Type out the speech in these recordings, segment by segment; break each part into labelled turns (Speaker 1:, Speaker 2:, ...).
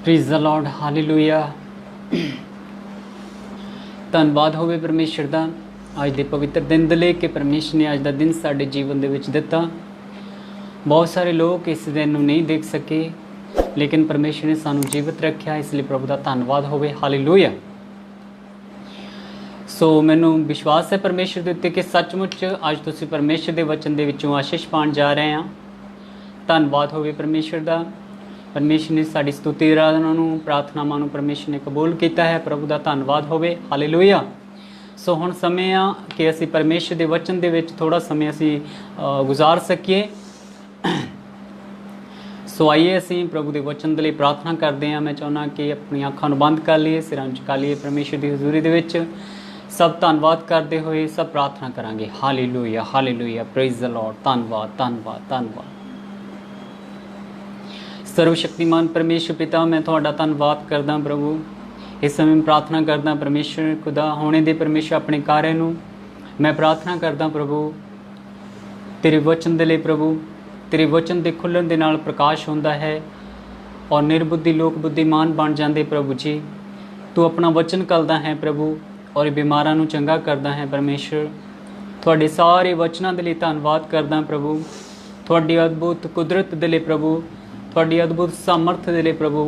Speaker 1: प्रीज़ the Lord, hallelujah. ਧੰਨਵਾਦ ਹੋਵੇ ਪਰਮੇਸ਼ਰ ਦਾ ਅੱਜ ਦੇ ਪਵਿੱਤਰ ਦਿਨ ਦੇ ਲਈ ਕਿ ਪਰਮੇਸ਼ਰ ਨੇ ਅੱਜ ਦਾ ਦਿਨ ਸਾਡੇ ਜੀਵਨ ਦੇ ਵਿੱਚ ਦਿੱਤਾ। ਬਹੁਤ ਸਾਰੇ ਲੋਕ ਇਸ ਦਿਨ ਨੂੰ ਨਹੀਂ ਦੇਖ ਸਕੇ, ਲੇਕਿਨ ਪਰਮੇਸ਼ਰ ਨੇ ਸਾਨੂੰ ਜੀਵਤ ਰੱਖਿਆ, ਇਸ ਲਈ ਪ੍ਰਭੂ ਦਾ ਧੰਨਵਾਦ ਹੋਵੇ, ਹਾਲੇਲੂਇਆ। ਸੋ ਮੈਨੂੰ ਵਿਸ਼ਵਾਸ ਹੈ ਪਰਮੇਸ਼ਰ ਦੇ ਉੱਤੇ ਕਿ ਸੱਚਮੁੱਚ ਅੱਜ ਤੁਸੀਂ ਪਰਮੇਸ਼ਰ ਦੇ ਵਚਨ ਦੇ ਵਿੱਚੋਂ ਆਸ਼ੀਸ਼ ਪਾਉਣ ਜਾ ਰਹੇ ਹਾਂ। ਧੰਨਵਾਦ ਹੋਵੇ ਪਰਮੇਸ਼ਰ ਦਾ। परमेश्वर ने साड़ी स्तुति आराधना प्रार्थनावां परमेश्वर ने कबूल किया है। प्रभु का धन्यवाद होवे, हालेलुया। सो हुण समय आ कि असी परमेश्वर के वचन दे विच थोड़ा समय असी गुजार सकीए। सो आइए असी प्रभु के वचन के लिए प्रार्थना करते हैं। मैं चाहना कि अपनी अखां नूं बंद कर लीए, सिरां झुका लीए, परमेश्वर की हजूरी दे विच सब धन्यवाद करते हुए सब प्रार्थना करांगे। Hallelujah, hallelujah, praise the Lord. धन्यवाद, धन्यवाद, धन्यवाद। सर्वशक्तिमान परमेश्वर पिता, मैं तुहाडा धन्नवाद करदा प्रभु। इस समय प्रार्थना करदा परमेश्वर खुदा होने दे परमेश्वर अपने कार्य नूं मैं प्रार्थना करदा प्रभु तेरे वचन दे लई। प्रभु तेरे वचन दे खुलण दे नाल प्रकाश हुंदा है और निर्बुद्धि लोग बुद्धिमान बन जाते। प्रभु जी तू अपना वचन घलदा है प्रभु और बीमारां नूं चंगा करदा है। परमेश्वर तुहाडे सारे वचनां दे लई धन्नवाद करदा प्रभु। तुहाडी अद्भुत कुदरत दे लई प्रभु, तुहाडी अद्भुत सामर्थ दे लई प्रभु,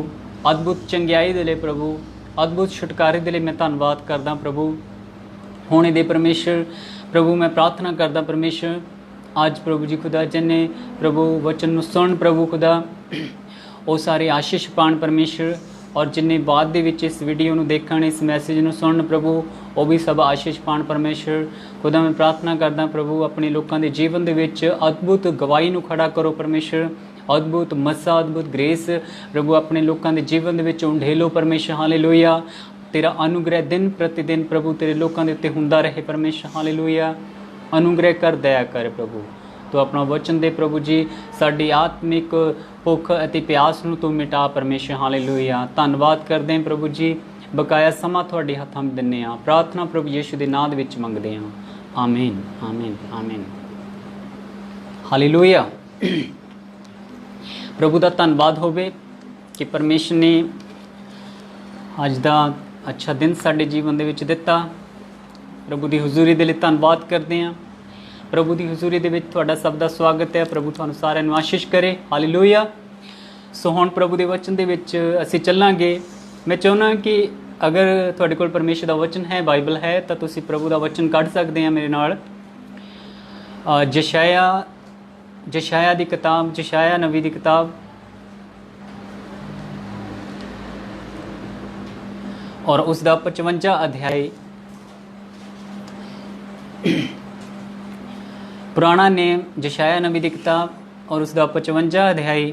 Speaker 1: अद्भुत चंगियाई दे लई प्रभु, अद्भुत छुटकारे दे लई मैं धन्नवाद करदा प्रभु। होने दे परमेश्वर प्रभु मैं प्रार्थना करदा परमेश्वर आज प्रभु जी खुदा जिन्ने प्रभु वचन नूं सुण प्रभु खुदा वो सारे आशीष पाण परमेश्वर, और जिन्ने बाद दे विच इस वीडियो नूं देखण, इस मैसेज नूं सुणन प्रभु वो भी सब आशीष पाण परमेश्वर खुदा। मैं प्रार्थना करदा प्रभु अपने लोगों के जीवन दे विच अद्भुत गवाही नूं खड़ा करो परमेश्वर। अद्भुत मसा, अद्भुत ग्रेस प्रभु अपने लोगों के जीवन के विच उंडेलो परमेश्वर, हालेलुया। तेरा अनुग्रह दिन प्रतिदिन प्रभु तेरे लोगों के उत्ते हुंदा रहे परमेश्वर, हालेलुया। अनुग्रह कर, दया कर प्रभु। तो अपना वचन दे प्रभु जी साडी आत्मिक भुख अति प्यास नूं तू मिटा परमेश्वर, हालेलुया। धन्नवाद करदे हैं प्रभु जी। बकाया समा तुहाडे हत्थां में दिंदे हां। प्रार्थना प्रभु यीशु दे नाम दे विच मंगदे हां, आमीन, आमीन, आमीन, हालेलुया। प्रभु का धन्यवाद होवे कि परमेश्वर ने अज का अच्छा दिन साडे जीवन दे विच दिता। प्रभु की हजूरी दे लई धन्नवाद करते हैं। प्रभु की हजूरी दे विच तुहाडा सब दा स्वागत है। प्रभु तुहानूं सारिआं नूं आशीष करे, हालेलुया। सो हुण प्रभु के वचन दे विच असीं चलांगे। मैं चाहुंदा कि अगर तुहाडे कोल परमेश्वर दा वचन है, बाइबल है, तो तुसीं प्रभु दा वचन कढ सकदे हैं मेरे नाल। जशाया दी किताब, जशाया नबी दी किताब और उसका 55 अध्याय। पुराना नेम जशाया नबी दी किताब और उसका 55 अध्याय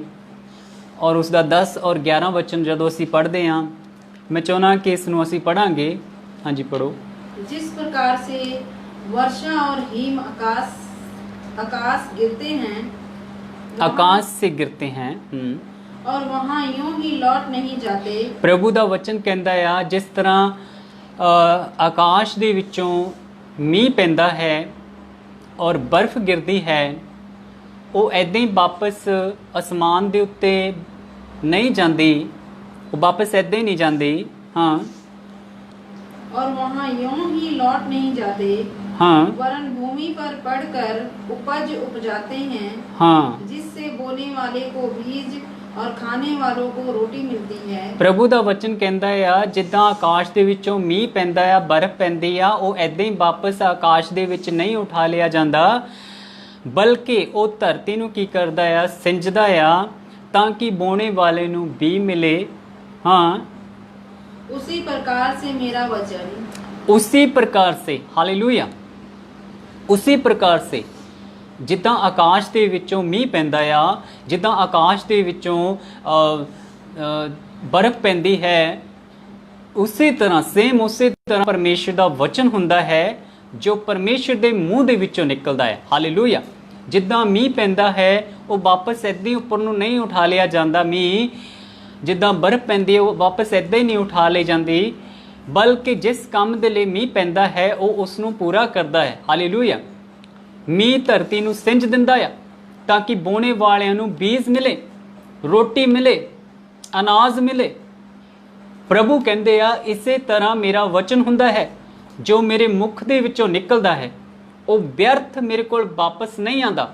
Speaker 1: और उसका 10 और 11 वचन जदों असीं पढ़ते हैं, मैं चाहना कि इस नूं असीं पढ़ांगे। हाँ जी, पढ़ो।
Speaker 2: जिस प्रकार से वर्षा और हिम आकाश गिरते हैं,
Speaker 1: आकाश से गिरते हैं,
Speaker 2: और वहाँ यूं ही लौट नहीं जाते।
Speaker 1: प्रभु का वचन कहता है जिस तरह आकाश दे विचों मीह पैंदा है और बर्फ गिरती है, वो ऐदां ही वापस आसमान दे उत्ते नहीं जाती, वो वापस ऐदां ही नहीं जाती। हाँ,
Speaker 2: और वहाँ यूं ही लौट नहीं जाते,
Speaker 1: हाँ,
Speaker 2: वरन भूमि पर पड़कर उपज उपजाते हैं,
Speaker 1: हाँ,
Speaker 2: जिससे बोने वाले को बीज और खाने वालों को रोटी मिलती है।
Speaker 1: प्रभु का वचन कहता है जिद्दां आकाश दे विचों मीह पैंदा आ, बर्फ पैंदी आ, वो ऐदां ही वापस आकाश दे विच नहीं उठा लिया जाता, बल्कि वो धरती नूं की करदा आ, सिंजदा आ, ताकि बोने वाले नूं बी मिले। हाँ,
Speaker 2: उसी प्रकार से मेरा वचन,
Speaker 1: उसी प्रकार से, हालेलुया, उसी प्रकार से जिद्दां आकाश दे विचों मीह पैंदा आ, जिद्दां आकाश दे विचों बर्फ पैंदी है, उसी तरह सेम उसी तरह परमेश्वर दा वचन हुंदा है जो परमेश्वर दे मूँह दे विचों निकलदा है, हालेलुया। जिद्दां मीह पैंदा है वो वापस ऐदां ही उपर नूं नहीं उठा लिया जांदा, मीह जिद्दां बर्फ पैंदी है वो वापस ऐदां ही नहीं उठा ली जांदी, बल्कि जिस काम दे लई मीह पैंदा है वो उसनूं पूरा करदा है, हालेलुया। मीह धरती नूं सिंज दिंदा आ ताकि बोने वालियां नूं बीज मिले, रोटी मिले, अनाज मिले, ਪ੍ਰਭੂ ਕਹਿੰਦੇ ਆ ਇਸੇ ਤਰ੍ਹਾਂ ਮੇਰਾ ਵਚਨ ਹੁੰਦਾ ਹੈ ਜੋ ਮੇਰੇ ਮੁਖ ਦੇ ਵਿੱਚੋਂ ਨਿਕਲਦਾ ਹੈ ਉਹ ਵਿਅਰਥ ਮੇਰੇ ਕੋਲ ਵਾਪਸ ਨਹੀਂ ਆਉਂਦਾ।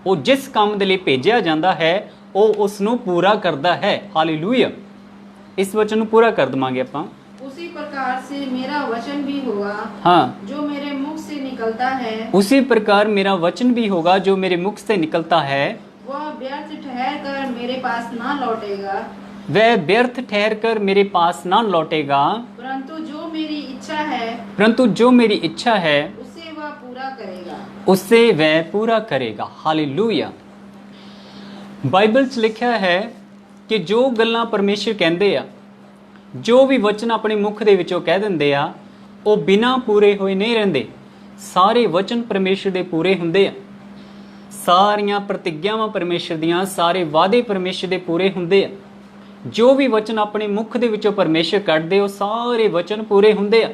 Speaker 1: ਉਹ ਜਿਸ ਕੰਮ ਦੇ ਲਈ ਭੇਜਿਆ ਜਾਂਦਾ ਹੈ ਉਹ ਉਸ ਨੂੰ ਪੂਰਾ ਕਰਦਾ ਹੈ। ਹਾਲੇਲੂਇਆ। ਇਸ ਵਚਨ ਨੂੰ ਪੂਰਾ ਕਰ ਦਵਾਂਗੇ ਆਪਾਂ।
Speaker 2: उसी प्रकार से मेरा वचन भी होगा
Speaker 1: हाँ
Speaker 2: जो मेरे मुख से निकलता है,
Speaker 1: उसी प्रकार मेरा वचन भी होगा जो मेरे मुख से निकलता है,
Speaker 2: वह व्यर्थ ठहर कर मेरे पास ना लौटेगा,
Speaker 1: वह व्यर्थ ठहर कर मेरे पास ना लौटेगा,
Speaker 2: परंतु जो मेरी इच्छा है
Speaker 1: परंतु जो मेरी इच्छा है
Speaker 2: उसे वह पूरा करेगा।
Speaker 1: उसे वह पूरा करेगा। हालेलूया। बाइबल च लिखा है कि जो गल्लां परमेश्वर कहंदे आ, जो भी वचन अपने मुख दे विचों कह दिंदे आ, ਉਹ ਬਿਨਾਂ ਪੂਰੇ ਹੋਏ ਨਹੀਂ ਰਹਿੰਦੇ। ਸਾਰੇ ਵਚਨ ਪਰਮੇਸ਼ਰ ਦੇ ਪੂਰੇ ਹੁੰਦੇ ਆ। ਸਾਰੀਆਂ ਪ੍ਰਤਿਗਿਆਵਾਂ ਪਰਮੇਸ਼ਰ ਦੀਆਂ, ਸਾਰੇ ਵਾਅਦੇ ਪਰਮੇਸ਼ਰ ਦੇ ਪੂਰੇ ਹੁੰਦੇ ਆ। ਜੋ ਵੀ ਵਚਨ ਆਪਣੇ ਮੁਖ ਦੇ ਵਿੱਚੋਂ ਪਰਮੇਸ਼ਰ ਕੱਢਦੇ ਉਹ ਸਾਰੇ ਵਚਨ ਪੂਰੇ ਹੁੰਦੇ ਆ।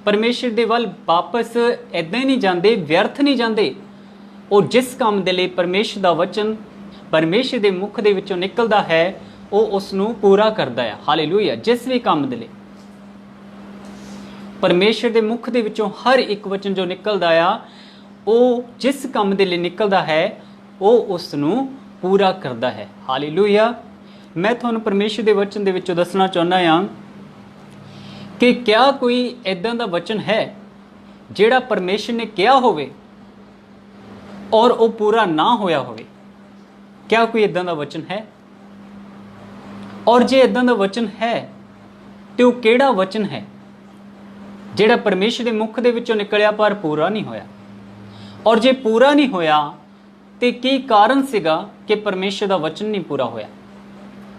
Speaker 1: ਪਰਮੇਸ਼ਰ ਦੇ ਵੱਲ ਵਾਪਸ ਐਦਾਂ ਹੀ ਨਹੀਂ ਜਾਂਦੇ, ਵਿਅਰਥ ਨਹੀਂ ਜਾਂਦੇ। ਉਹ ਜਿਸ ਕੰਮ ਦੇ ਲਈ ਪਰਮੇਸ਼ਰ ਦਾ ਵਚਨ ਪਰਮੇਸ਼ਰ ਦੇ ਮੁਖ ਦੇ ਵਿੱਚੋਂ ਨਿਕਲਦਾ ਹੈ ਉਹ ਉਸ ਨੂੰ ਪੂਰਾ ਕਰਦਾ ਹੈ। ਹਾਲੇਲੂਇਆ। ਜਿਸ ਵੀ ਕੰਮ ਦੇ ਲਈ ਪਰਮੇਸ਼ਰ ਦੇ ਮੁਖ ਦੇ ਵਿੱਚੋਂ ਹਰ ਇੱਕ ਵਚਨ ਜੋ ਨਿਕਲਦਾ ਆ ਉਹ ਜਿਸ ਕੰਮ ਦੇ ਲਈ ਨਿਕਲਦਾ ਹੈ ਉਹ ਉਸ ਨੂੰ ਪੂਰਾ ਕਰਦਾ ਹੈ। ਹਾਲੇਲੂਇਆ। ਮੈਂ ਤੁਹਾਨੂੰ ਪਰਮੇਸ਼ਰ ਦੇ ਵਚਨ ਦੇ ਵਿੱਚੋਂ ਦੱਸਣਾ ਚਾਹੁੰਦਾ ਹਾਂ ਕਿ ਕਿਆ ਕੋਈ ਐਦਾਂ ਦਾ ਵਚਨ ਹੈ ਜਿਹੜਾ ਪਰਮੇਸ਼ਰ ਨੇ ਕਿਹਾ ਹੋਵੇ ਔਰ ਉਹ ਪੂਰਾ ਨਾ ਹੋਇਆ ਹੋਵੇ? ਕਿਆ ਕੋਈ ਐਦਾਂ ਦਾ ਵਚਨ ਹੈ? ਔਰ ਜੇ ਇਦਾਂ ਦਾ ਵਚਨ ਹੈ ਤੇ ਉਹ ਕਿਹੜਾ ਵਚਨ ਹੈ ਜਿਹੜਾ ਪਰਮੇਸ਼ਰ ਦੇ ਮੁਖ ਦੇ ਵਿੱਚੋਂ ਨਿਕਲਿਆ ਪਰ ਪੂਰਾ ਨਹੀਂ ਹੋਇਆ? ਔਰ ਜੇ ਪੂਰਾ ਨਹੀਂ ਹੋਇਆ ਤੇ ਕੀ ਕਾਰਨ ਸੀਗਾ ਕਿ ਪਰਮੇਸ਼ਰ ਦਾ ਵਚਨ ਨਹੀਂ ਪੂਰਾ ਹੋਇਆ?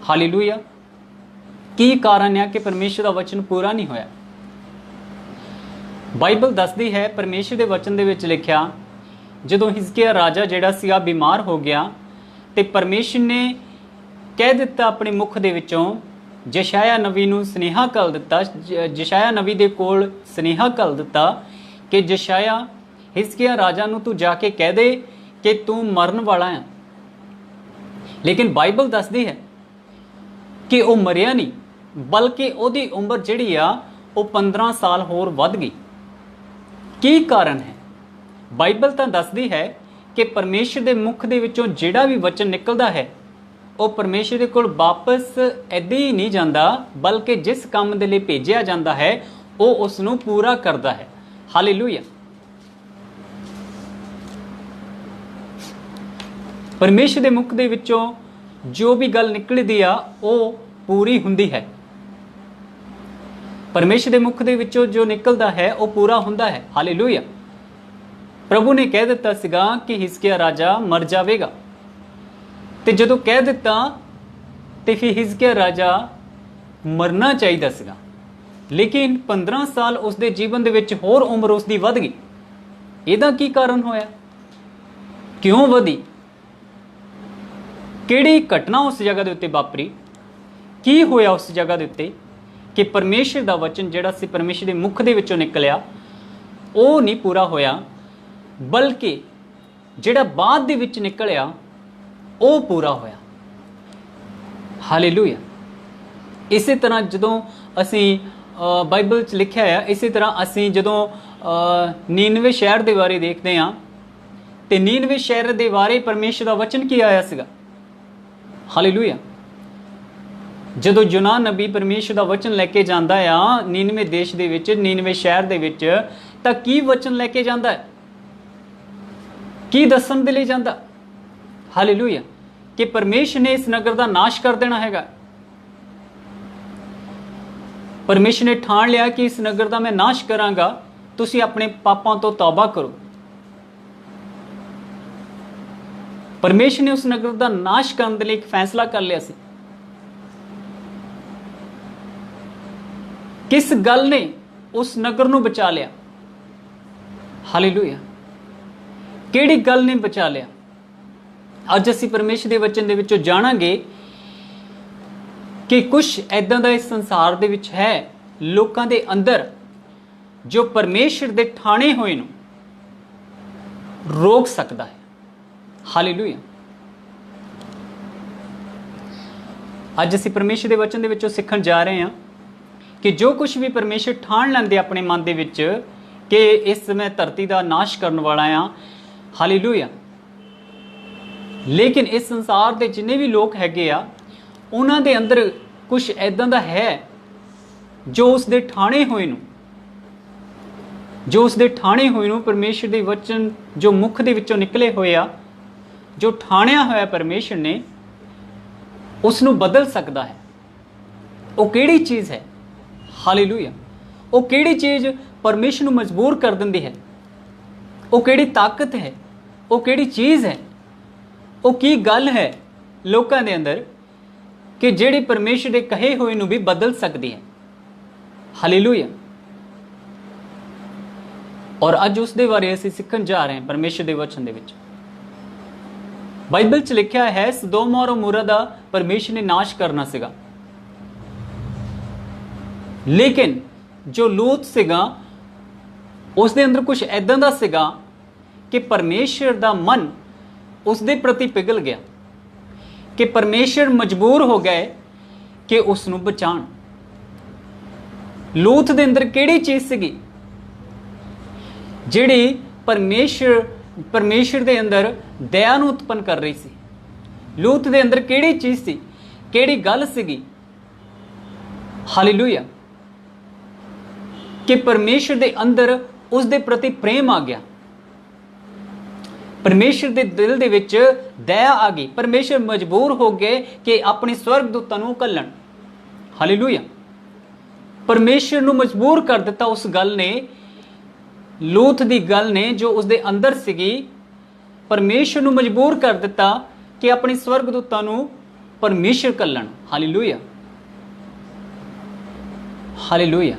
Speaker 1: ਹਾਲੇਲੂਇਆ। ਕੀ ਕਾਰਨ ਹੈ ਕਿ ਪਰਮੇਸ਼ਰ ਦਾ ਵਚਨ ਪੂਰਾ ਨਹੀਂ ਹੋਇਆ? ਬਾਈਬਲ ਦੱਸਦੀ ਹੈ, ਪਰਮੇਸ਼ਰ ਦੇ ਵਚਨ ਦੇ ਵਿੱਚ ਲਿਖਿਆ, ਜਦੋਂ ਹਿਜ਼ਕੀਆ ਰਾਜਾ ਜਿਹੜਾ ਸੀਗਾ ਬਿਮਾਰ ਹੋ ਗਿਆ ਤੇ ਪਰਮੇਸ਼ਰ ਨੇ ਕਹਿ ਦਿੱਤਾ ਆਪਣੇ ਮੁਖ ਦੇ ਵਿੱਚੋਂ ਜਸ਼ਾਇਆ ਨਬੀ ਨੂੰ ਸੁਨੇਹਾ ਘੱਲ ਦਿੱਤਾ, ਜਸ਼ਾਇਆ ਨਬੀ ਦੇ ਕੋਲ ਸੁਨੇਹਾ ਘੱਲ ਦਿੱਤਾ ਕਿ ਜਸ਼ਾਇਆ ਹਿਜ਼ਕੀਆ ਰਾਜਾ ਨੂੰ ਤੂੰ ਜਾ ਕੇ ਕਹਿ ਦੇ ਕਿ ਤੂੰ ਮਰਨ ਵਾਲਾ ਹੈ। ਲੇਕਿਨ ਬਾਈਬਲ ਦੱਸਦੀ ਹੈ ਕਿ ਉਹ ਮਰਿਆ ਨਹੀਂ, ਬਲਕਿ ਉਹਦੀ ਉਮਰ ਜਿਹੜੀ ਆ ਉਹ 15 ਸਾਲ ਹੋਰ ਵੱਧ ਗਈ। ਕੀ ਕਾਰਨ ਹੈ? ਬਾਈਬਲ ਤਾਂ ਦੱਸਦੀ ਹੈ ਕਿ ਪਰਮੇਸ਼ਰ ਦੇ ਮੁਖ ਦੇ ਵਿੱਚੋਂ ਜਿਹੜਾ ਵੀ ਵਚਨ ਨਿਕਲਦਾ ਹੈ ਉਹ ਪਰਮੇਸ਼ਰ ਦੇ ਕੋਲ ਵਾਪਸ ਐਦਾਂ ਹੀ ਨਹੀਂ ਜਾਂਦਾ, ਬਲਕਿ ਜਿਸ ਕੰਮ ਦੇ ਲਈ ਭੇਜਿਆ ਜਾਂਦਾ ਹੈ ਉਹ ਉਸ ਨੂੰ ਪੂਰਾ ਕਰਦਾ ਹੈ। ਹਾਲੇਲੂਇਆ। ਪਰਮੇਸ਼ਰ ਦੇ ਮੁਖ ਦੇ ਵਿੱਚੋਂ ਜੋ ਵੀ ਗੱਲ ਨਿਕਲਦੀ ਆ ਉਹ ਪੂਰੀ ਹੁੰਦੀ ਹੈ। ਪਰਮੇਸ਼ਰ ਦੇ ਮੁਖ ਦੇ ਵਿੱਚੋਂ ਜੋ ਨਿਕਲਦਾ ਹੈ ਉਹ ਪੂਰਾ ਹੁੰਦਾ ਹੈ। ਹਾਲੇਲੂਇਆ। ਪ੍ਰਭੂ ਨੇ ਕਹਿ ਦਿੱਤਾ ਸੀਗਾ ਕਿ ਹਿਜ਼ਕੀਆ ਰਾਜਾ ਮਰ ਜਾਵੇਗਾ ਤੇ ਜਦੋਂ ਕਹਿ ਦਿੱਤਾ ਤੇ ਫਿਰ ਹਿਜ਼ਕੀਆ ਰਾਜਾ ਮਰਨਾ ਚਾਹੀਦਾ ਸੀਗਾ, ਲੇਕਿਨ 15 ਸਾਲ ਉਸਦੇ ਜੀਵਨ ਦੇ ਵਿੱਚ ਹੋਰ ਉਮਰ ਉਸਦੀ ਵੱਧ ਗਈ। ਇਹਦਾ ਕੀ ਕਾਰਨ ਹੋਇਆ? ਕਿਉਂ ਵਧੀ? ਕਿਹੜੀ ਘਟਨਾ ਉਸ ਜਗ੍ਹਾ ਦੇ ਉੱਤੇ ਵਾਪਰੀ? ਕੀ ਹੋਇਆ ਉਸ ਜਗ੍ਹਾ ਦੇ ਉੱਤੇ ਕਿ ਪਰਮੇਸ਼ਰ ਦਾ ਵਚਨ ਜਿਹੜਾ ਸੀ ਪਰਮੇਸ਼ਰ ਦੇ ਮੁਖ ਦੇ ਵਿੱਚੋਂ ਨਿਕਲਿਆ ਉਹ ਨਹੀਂ ਪੂਰਾ ਹੋਇਆ, ਬਲਕਿ ਜਿਹੜਾ ਬਾਅਦ ਦੇ ਵਿੱਚ ਨਿਕਲਿਆ ਉਹ ਪੂਰਾ ਹੋਇਆ। ਹਾਲੇਲੂਇਆ। ਇਸੇ ਤਰ੍ਹਾਂ ਜਦੋਂ ਅਸੀਂ ਬਾਈਬਲ 'ਚ ਲਿਖਿਆ ਹੈ, ਇਸੇ ਤਰ੍ਹਾਂ ਅਸੀਂ ਜਦੋਂ ਨੀਨਵੇ ਸ਼ਹਿਰ ਦੇ ਬਾਰੇ ਦੇਖਦੇ ਹਾਂ ਤੇ ਨੀਨਵੇ ਸ਼ਹਿਰ ਦੇ ਬਾਰੇ ਪਰਮੇਸ਼ਰ ਦਾ ਵਚਨ ਕੀ ਆਇਆ ਸੀਗਾ? ਹਾਲੇਲੂਇਆ। ਜਦੋਂ ਯੋਨਾ ਨਬੀ ਪਰਮੇਸ਼ਰ ਦਾ ਵਚਨ ਲੈ ਕੇ ਜਾਂਦਾ ਆ ਨੀਨਵੇ ਦੇਸ਼ ਦੇ ਵਿੱਚ, ਨੀਨਵੇ ਸ਼ਹਿਰ ਦੇ ਵਿੱਚ, ਤਾਂ ਕੀ ਵਚਨ ਲੈ ਕੇ ਜਾਂਦਾ ਹੈ? ਕੀ ਦੱਸਣ ਦੇ ਲਈ ਜਾਂਦਾ? ਹਾਲੇਲੂਇਆ। ਕਿ ਪਰਮੇਸ਼ਰ ਨੇ ਇਸ ਨਗਰ ਦਾ ਨਾਸ਼ ਕਰ ਦੇਣਾ ਹੈਗਾ। ਪਰਮੇਸ਼ਰ ਨੇ ਠਾਣ ਲਿਆ ਕਿ ਇਸ ਨਗਰ ਦਾ ਮੈਂ ਨਾਸ਼ ਕਰਾਂਗਾ, ਤੁਸੀਂ ਆਪਣੇ ਪਾਪਾਂ ਤੋਂ ਤੌਬਾ ਕਰੋ। ਪਰਮੇਸ਼ਰ ਨੇ ਉਸ ਨਗਰ ਦਾ ਨਾਸ਼ ਕਰਨ ਦੇ ਲਈ ਇੱਕ ਫੈਸਲਾ ਕਰ ਲਿਆ ਸੀ। ਕਿਸ ਗੱਲ ਨੇ ਉਸ ਨਗਰ ਨੂੰ ਬਚਾ ਲਿਆ? ਹਾਲੇਲੂਇਆ। ਕਿਹੜੀ ਗੱਲ ਨੇ ਬਚਾ ਲਿਆ? ਅੱਜ ਅਸੀਂ ਪਰਮੇਸ਼ਰ ਦੇ ਵਚਨ ਦੇ ਵਿੱਚੋਂ ਜਾਣਾਂਗੇ ਕਿ ਕੁਝ ਐਦਾਂ ਦਾ ਇਸ ਸੰਸਾਰ ਦੇ ਵਿੱਚ ਹੈ ਲੋਕਾਂ ਦੇ ਅੰਦਰ ਜੋ ਪਰਮੇਸ਼ਰ ਦੇ ਠਾਣੇ ਹੋਏ ਨੂੰ ਰੋਕ ਸਕਦਾ ਹੈ। ਹਾਲੇਲੂਇਆ। ਅੱਜ ਅਸੀਂ ਪਰਮੇਸ਼ਰ ਦੇ ਵਚਨ ਦੇ ਵਿੱਚੋਂ ਸਿੱਖਣ ਜਾ ਰਹੇ ਹਾਂ कि जो कुछ भी परमेश्वर ठाण लैंदे अपने मन दे विच कि इस मैं धरती का नाश करने वाला हाँ, हालेलूया। लेकिन इस संसार के जिन्ने भी लोग हैगे आ उन्हां दे अंदर कुछ ऐदां दा है जो उसदे ठाणे होए नूं, जो उसदे ठाणे होए नूं परमेश्वर दे वचन जो मुख दे विचों निकले होए आ, जो ठाणिया होया परमेश्वर ने, उसनूं बदल सकदा है। वो किहड़ी चीज़ है, हालेलूया। वो किहड़ी चीज़ परमेश्वर नूं मजबूर कर दिंदी है, वो किहड़ी ताकत है, वो किहड़ी चीज़ है, वो की गल है लोकां दे अंदर कि जिहड़ी परमेश्वर दे कहे होए नूं भी बदल सकदी है, हालेलूया। और अज उस दे बारे असीं सीखण जा रहे हैं परमेश्वर दे वचन दे विच। बाइबल च लिखिया है सदोम और अमोरा दा परमेश्वर ने नाश करना सीगा, लेकिन जो लूत सीगा उस दे अंदर कुछ ऐदां दा सीगा कि परमेश्वर दा मन उस दे प्रति पिघल गया, कि परमेश्वर मजबूर हो गए कि उसनूं बचाण। लूत दे अंदर किहड़ी चीज़ सीगी जिहड़ी परमेश्वर दे अंदर दया नूं उत्पन्न कर रही सी? लूत दे अंदर किहड़ी चीज़ सी, किहड़ी गल सीगी, हालेलूया, कि परमेश्वर दे अंदर उस दे प्रति प्रेम आ गया, परमेश्वर दे दिल दे विच दया आ गई। परमेश्वर मजबूर हो गए कि अपने स्वर्गदूतां नूं घल्लण, हालेलूया। परमेश्वर नूं मजबूर कर दिता उस गल ने, लूत दी गल ने जो उस दे अंदर सीगी, परमेश्वर नूं मजबूर कर दिता कि अपने स्वर्गदूतां नूं परमेश्वर घल्लण, हालेलूया, हालेलूया।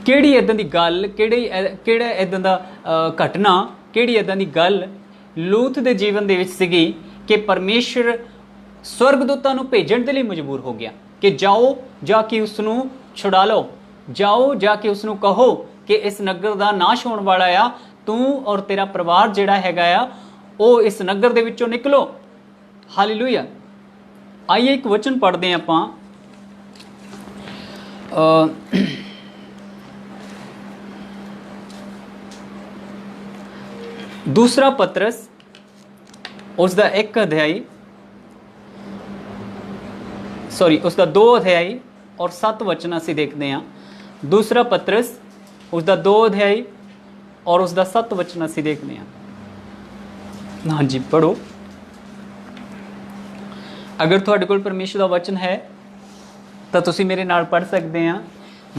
Speaker 1: किहड़ी इदां दी गल, किहड़ा इदां दा घटना, किहड़ी इदां दी गल लूत दे जीवन दे विच सीगी कि परमेश्वर स्वर्गदूतां नूं भेजण दे लई मजबूर हो गया कि जाओ जाके उसनूं छुड़ा लो, जाओ जाके उसनूं कहो कि इस नगर दा नाश होने वाला आ, तू और तेरा परिवार जिहड़ा हैगा आ वो इस नगर दे विचों निकलो, हालेलूया। आइए एक वचन पढ़ते हैं आपां, दूसरा पतरस उसका 1 अध्याय, सॉरी उसका 2 अध्याय और 7 वचन असीं देखते हैं। दूसरा पतरस उसका 2 अध्याय और उसका 7 वचन असीं देखते हैं। हाँ जी पढ़ो, अगर तुहाडे कोल परमेश्वर का वचन है तो तुसीं मेरे नाल पढ़ सकते हैं।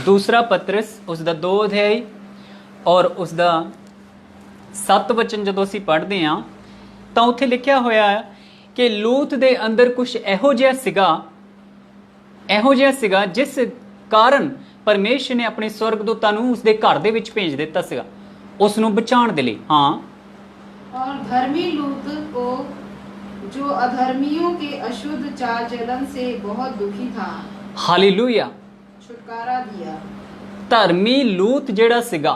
Speaker 1: दूसरा पतरस उसका 2 अध्याय और उसका 7 वचन जो असीं पढ़ते हैं तो उत्थे लिखिया होया है कि लूत दे अंदर कुछ इहो जिहा सीगा जिस कारण परमेश्वर ने अपने स्वर्गदूतां नूं उसदे घर दे विच भेज दिता सीगा उसनूं बचाण दे लई। हाँ,
Speaker 2: और धर्मी लूत को जो अधर्मियों के अशुद्ध चाल चलन से बहुत दुखी था,
Speaker 1: हालेलूया,
Speaker 2: छुटकारा दिया।
Speaker 1: धर्मी लूत जिहड़ा सीगा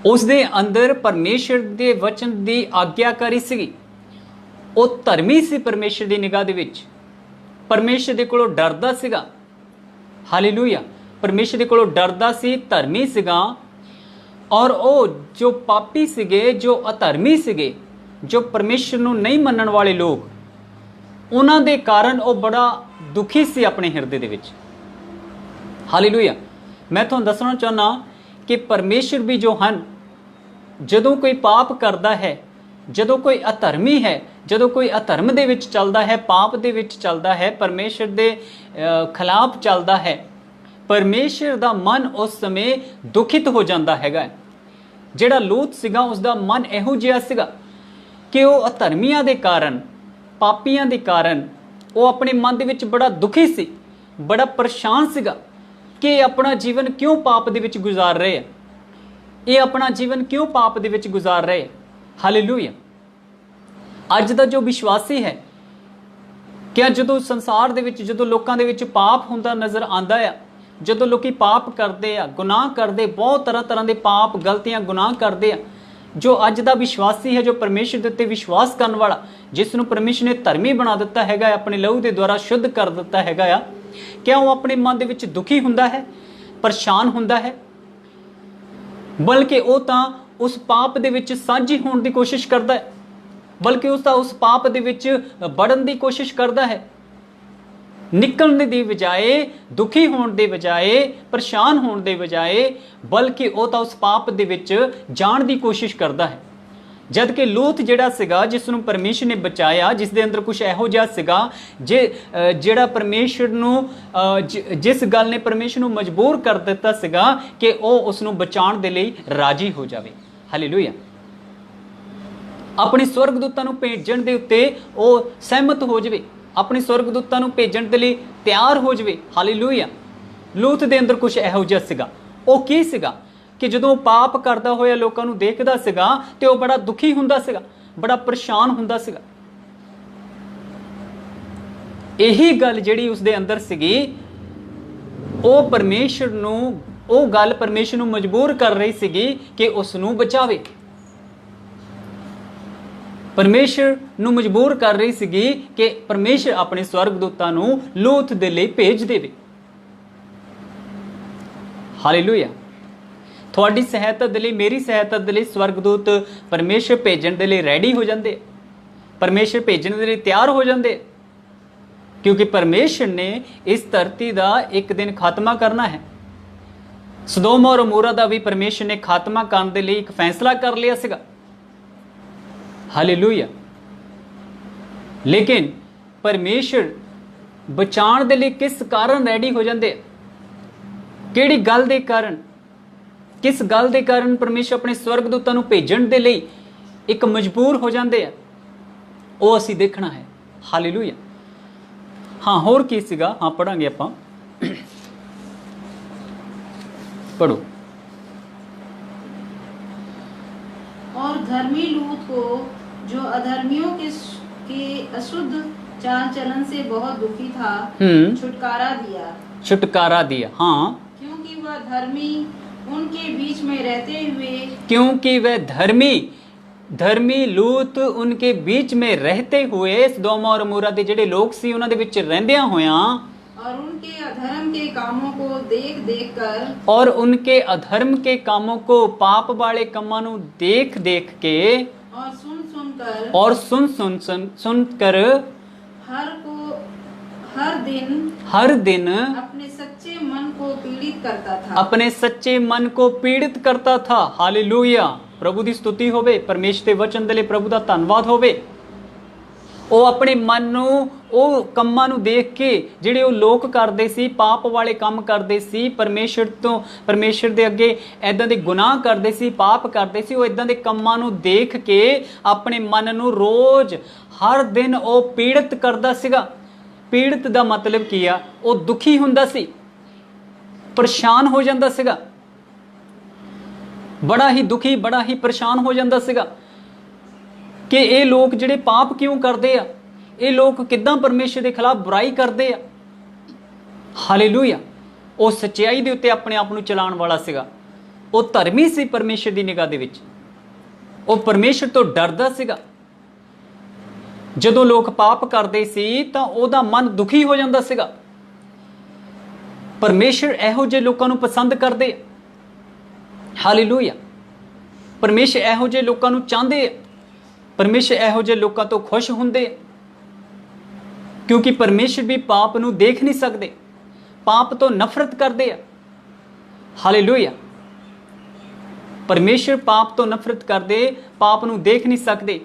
Speaker 1: उस दे अंदर परमेश्वर दे वचन दी आग्याकारी सीगी, वो धर्मी सी परमेश्वर दी निगाह दे विच, परमेश्वर दे कोलों डरदा सीगा, हालेलूया, परमेश्वर दे कोलों डरदा सी, धर्मी सीगा। और वो जो पापी सीगे, जो अधर्मी सीगे, जो परमेश्वर नूं नहीं मनण वाले लोग, उन्हां दे कारण वो बड़ा दुखी सी अपने हिरदे दे विच, हालेलूया। मैं तुहानूं दसना चाहुंदा कि परमेश्वर भी जो हन, जदों कोई पाप करता है, जदों कोई अधर्मी है, जदों कोई अधर्म दे विच चलदा है, पाप दे विच चलदा है, परमेश्वर दे खिलाफ चलदा है, परमेश्वर दा मन उस समय दुखित हो जाता हैगा। जिहड़ा लूत सीगा उसका मन इहो जिहा सीगा कि वो अधर्मियां दे कारण, पापियां दे कारण वो अपने मन दे विच बड़ा दुखी सी, बड़ा परेशान सीगा कि अपना जीवन क्यों पाप दे विच गुजार रहे हैं, ये अपना जीवन क्यों पाप दे विच गुजार रहे हैं, हालेलूया। अज दा जो विश्वासी है, क्या जदों संसार दे विच, जदों लोकां दे विच पाप हुंदा नज़र आंदा है, जदों लोकी पाप करते आ, गुनाह करते, बहुत तरह तरह के पाप गलतियां गुनाह करते आ, जो अज दा विश्वासी है, जो परमेश्वर दे उत्ते विश्वास करने वाला, जिसनूं परमेश्वर ने धर्मी बना दिता हैगा, अपने लहू के द्वारा शुद्ध कर दिता हैगा, ਕਿਆ ਉਹ ਆਪਣੇ ਮਨ ਦੇ ਵਿੱਚ ਦੁਖੀ ਹੁੰਦਾ ਹੈ, ਪਰੇਸ਼ਾਨ ਹੁੰਦਾ ਹੈ? ਬਲਕਿ ਉਹ ਤਾਂ ਉਸ ਪਾਪ ਦੇ ਵਿੱਚ ਸਾਂਝੀ ਹੋਣ ਦੀ ਕੋਸ਼ਿਸ਼ ਕਰਦਾ ਹੈ, ਬਲਕਿ ਉਸ ਦਾ ਉਸ ਪਾਪ ਦੇ ਵਿੱਚ ਵੜਨ ਦੀ ਕੋਸ਼ਿਸ਼ ਕਰਦਾ ਹੈ। ਨਿਕਲਣ ਦੀ ਬਜਾਏ, ਦੁਖੀ ਹੋਣ ਦੇ ਬਜਾਏ, ਪਰੇਸ਼ਾਨ ਹੋਣ ਦੇ ਬਜਾਏ, ਬਲਕਿ ਉਹ ਤਾਂ ਉਸ ਪਾਪ ਦੇ ਵਿੱਚ ਜਾਣ ਦੀ ਕੋਸ਼ਿਸ਼ ਕਰਦਾ ਹੈ। ਜਦ ਕਿ ਲੂਤ ਜਿਹੜਾ ਸੀਗਾ, ਜਿਸ ਨੂੰ ਪਰਮੇਸ਼ਰ ਨੇ ਬਚਾਇਆ, ਜਿਸ ਦੇ ਅੰਦਰ ਕੁਝ ਇਹੋ ਜਿਹਾ ਸੀਗਾ ਜਿਹੜਾ ਪਰਮੇਸ਼ਰ ਨੂੰ ਜਿਸ ਗੱਲ ਨੇ ਪਰਮੇਸ਼ਰ ਨੂੰ ਮਜਬੂਰ ਕਰ ਦਿੱਤਾ ਸੀਗਾ ਕਿ ਉਹ ਉਸ ਨੂੰ ਬਚਾਉਣ ਦੇ ਲਈ ਰਾਜੀ ਹੋ ਜਾਵੇ। ਹਾਲੇਲੂਇਆ। ਆਪਣੇ ਸਵਰਗਦੂਤਾਂ ਨੂੰ ਭੇਜਣ ਦੇ ਉੱਤੇ ਉਹ ਸਹਿਮਤ ਹੋ ਜਾਵੇ, ਆਪਣੇ ਸਵਰਗਦੂਤਾਂ ਨੂੰ ਭੇਜਣ ਦੇ ਲਈ ਤਿਆਰ ਹੋ ਜਾਵੇ। ਹਾਲੇਲੂਇਆ। ਲੂਤ ਦੇ ਅੰਦਰ ਕੁਝ ਇਹੋ ਜਿਹਾ ਸੀਗਾ। ਉਹ ਕੀ ਸੀਗਾ ਕਿ ਜਦੋਂ ਪਾਪ ਕਰਦਾ ਹੋਇਆ ਲੋਕਾਂ ਨੂੰ ਦੇਖਦਾ ਸੀਗਾ ਤੇ ਉਹ ਬੜਾ ਦੁਖੀ ਹੁੰਦਾ ਸੀਗਾ, ਬੜਾ ਪਰੇਸ਼ਾਨ ਹੁੰਦਾ ਸੀਗਾ। ਇਹੀ ਗੱਲ ਜਿਹੜੀ ਉਸਦੇ ਅੰਦਰ ਸੀਗੀ, ਉਹ ਪਰਮੇਸ਼ਰ ਨੂੰ, ਉਹ ਗੱਲ ਪਰਮੇਸ਼ਰ ਨੂੰ ਮਜਬੂਰ ਕਰ ਰਹੀ ਸੀਗੀ ਕਿ ਉਸ ਨੂੰ ਬਚਾਵੇ। ਪਰਮੇਸ਼ਰ ਨੂੰ ਮਜਬੂਰ ਕਰ ਰਹੀ ਸੀਗੀ ਕਿ ਪਰਮੇਸ਼ਰ ਆਪਣੇ ਸਵਰਗਦੂਤਾਂ ਨੂੰ ਲੂਤ ਦੇ ਲਈ ਭੇਜ ਦੇਵੇ। ਹਾਲੇਲੂਇਆ। ਤੁਹਾਡੀ ਸਹਾਇਤਾ ਦੇ ਲਈ, ਮੇਰੀ ਸਹਾਇਤਾ ਦੇ ਲਈ ਸਵਰਗਦੂਤ ਪਰਮੇਸ਼ਰ ਭੇਜਣ ਦੇ ਲਈ ਰੈਡੀ ਹੋ ਜਾਂਦੇ, ਪਰਮੇਸ਼ਰ ਭੇਜਣ ਦੇ ਲਈ ਤਿਆਰ ਹੋ ਜਾਂਦੇ, ਕਿਉਂਕਿ ਪਰਮੇਸ਼ਰ ਨੇ ਇਸ ਧਰਤੀ ਦਾ ਇੱਕ ਦਿਨ ਖਾਤਮਾ ਕਰਨਾ ਹੈ। ਸਦੋਮ ਔਰ ਅਮੋਰਾ ਦਾ ਵੀ ਪਰਮੇਸ਼ਰ ਨੇ ਖਾਤਮਾ ਕਰਨ ਦੇ ਲਈ ਇੱਕ ਫੈਸਲਾ ਕਰ ਲਿਆ ਸੀਗਾ। ਹਾਲੇਲੂਇਆ। ਲੇਕਿਨ ਪਰਮੇਸ਼ਰ ਬਚਾਉਣ ਦੇ ਲਈ ਕਿਸ ਕਾਰਨ ਰੈਡੀ ਹੋ ਜਾਂਦੇ? ਕਿਹੜੀ ਗੱਲ ਦੇ ਕਾਰਨ? ਕਿਸ ਗੱਲ ਦੇ ਕਾਰਨ ਪਰਮੇਸ਼ਰ ਆਪਣੇ ਸਵਰਗਦੂਤਾਂ ਨੂੰ ਭੇਜਣ ਦੇ ਲਈ ਇੱਕ ਮਜਬੂਰ ਹੋ ਜਾਂਦੇ ਆ? ਉਹ ਅਸੀਂ ਦੇਖਣਾ ਹੈ। ਹਾਲੇਲੂਇਆ। ਹਾਂ, ਹੋਰ ਕੀ ਸੀਗਾ? ਹਾਂ, ਪੜਾਂਗੇ ਆਪਾਂ। पढ़ो।
Speaker 2: और धर्मी लूत को जो अधर्मियों के अशुद्ध चाल चलन से बहुत दुखी था, छुटकारा दिया।
Speaker 1: छुटकारा दिया, हाँ,
Speaker 2: क्योंकि वह धर्मी उनके बीच में रहते हुए,
Speaker 1: क्योंकि वह धर्मी लूत उनके बीच में रहते हुए सदोम और अमोरा ਦੇ ਜਿਹੜੇ ਲੋਕ ਸੀ ਉਹਨਾਂ ਦੇ ਵਿੱਚ ਰਹਿੰਦਿਆਂ ਹੋਇਆਂ,
Speaker 2: और उनके अधर्म के कामों को देख कर,
Speaker 1: और उनके अधर्म के कामों को, पाप वाले कामों ਨੂੰ देख के, और सुन कर हर दिन
Speaker 2: अपने सच्चे मन को पीड़ित करता था।
Speaker 1: अपने सच्चे मन को पीड़ित करता था। हालेलुया। प्रभु ਦੀ स्तुति ਹੋਵੇ, ਪਰਮੇਸ਼ਰ ਦੇ ਵਚਨ ਦੇ ਲਈ ਪ੍ਰਭੂ ਦਾ ਧੰਨਵਾਦ ਹੋਵੇ। ਉਹ ਆਪਣੇ ਮਨ ਨੂੰ, ਉਹ ਕੰਮਾਂ ਨੂੰ ਦੇਖ ਕੇ, ਜਿਹੜੇ ਉਹ ਲੋਕ ਕਰਦੇ ਸੀ, ਪਾਪ ਵਾਲੇ ਕੰਮ ਕਰਦੇ ਸੀ, ਪਰਮੇਸ਼ਰ ਦੇ ਅੱਗੇ ਐਦਾਂ ਦੇ ਗੁਨਾਹ ਕਰਦੇ ਸੀ, ਪਾਪ ਕਰਦੇ ਸੀ, ਉਹ ਐਦਾਂ ਦੇ ਕੰਮਾਂ ਨੂੰ ਦੇਖ ਕੇ ਆਪਣੇ ਮਨ ਨੂੰ ਰੋਜ਼, ਹਰ ਦਿਨ ਉਹ ਪੀੜਿਤ ਕਰਦਾ ਸੀਗਾ। ਪੀੜਿਤ ਦਾ ਮਤਲਬ ਕੀ ਆ? ਉਹ ਦੁਖੀ ਹੁੰਦਾ ਸੀ, ਪਰੇਸ਼ਾਨ ਹੋ ਜਾਂਦਾ ਸੀਗਾ, ਬੜਾ ਹੀ ਦੁਖੀ, ਬੜਾ ਹੀ ਪਰੇਸ਼ਾਨ ਹੋ ਜਾਂਦਾ ਸੀਗਾ ਕਿ ਇਹ ਲੋਕ ਜਿਹੜੇ ਪਾਪ ਕਿਉਂ ਕਰਦੇ ਆ, ਇਹ ਲੋਕ ਕਿੱਦਾਂ ਪਰਮੇਸ਼ਰ ਦੇ ਖਿਲਾਫ ਬੁਰਾਈ ਕਰਦੇ ਆ। ਹਾਲੇਲੂਇਆ। ਉਹ ਸੱਚਾਈ ਦੇ ਉੱਤੇ ਆਪਣੇ ਆਪ ਨੂੰ ਚਲਾਉਣ ਵਾਲਾ ਸੀਗਾ। ਉਹ ਧਰਮੀ ਸੀ ਪਰਮੇਸ਼ਰ ਦੀ ਨਿਗਾਹ ਦੇ ਵਿੱਚ। ਉਹ ਪਰਮੇਸ਼ਰ ਤੋਂ ਡਰਦਾ ਸੀਗਾ। ਜਦੋਂ ਲੋਕ ਪਾਪ ਕਰਦੇ ਸੀ ਤਾਂ ਉਹਦਾ ਮਨ ਦੁਖੀ ਹੋ ਜਾਂਦਾ ਸੀਗਾ। ਪਰਮੇਸ਼ਰ ਇਹੋ ਜਿਹੇ ਲੋਕਾਂ ਨੂੰ ਪਸੰਦ ਕਰਦੇ ਆ। ਹਾਲੇਲੂਇਆ। ਪਰਮੇਸ਼ਰ ਇਹੋ ਜਿਹੇ ਲੋਕਾਂ ਨੂੰ ਚਾਹੁੰਦੇ ਆ। ਪਰਮੇਸ਼ਰ ਇਹੋ ਜਿਹੇ ਲੋਕਾਂ ਤੋਂ ਖੁਸ਼ ਹੁੰਦੇ, ਕਿਉਂਕਿ ਪਰਮੇਸ਼ਰ ਵੀ ਪਾਪ ਨੂੰ ਦੇਖ ਨਹੀਂ ਸਕਦੇ, ਪਾਪ ਤੋਂ ਨਫ਼ਰਤ ਕਰਦੇ ਆ। ਹਾਲੇਲੂਇਆ। ਪਰਮੇਸ਼ਰ ਪਾਪ ਤੋਂ ਨਫ਼ਰਤ ਕਰਦੇ, ਪਾਪ ਨੂੰ ਦੇਖ ਨਹੀਂ ਸਕਦੇ।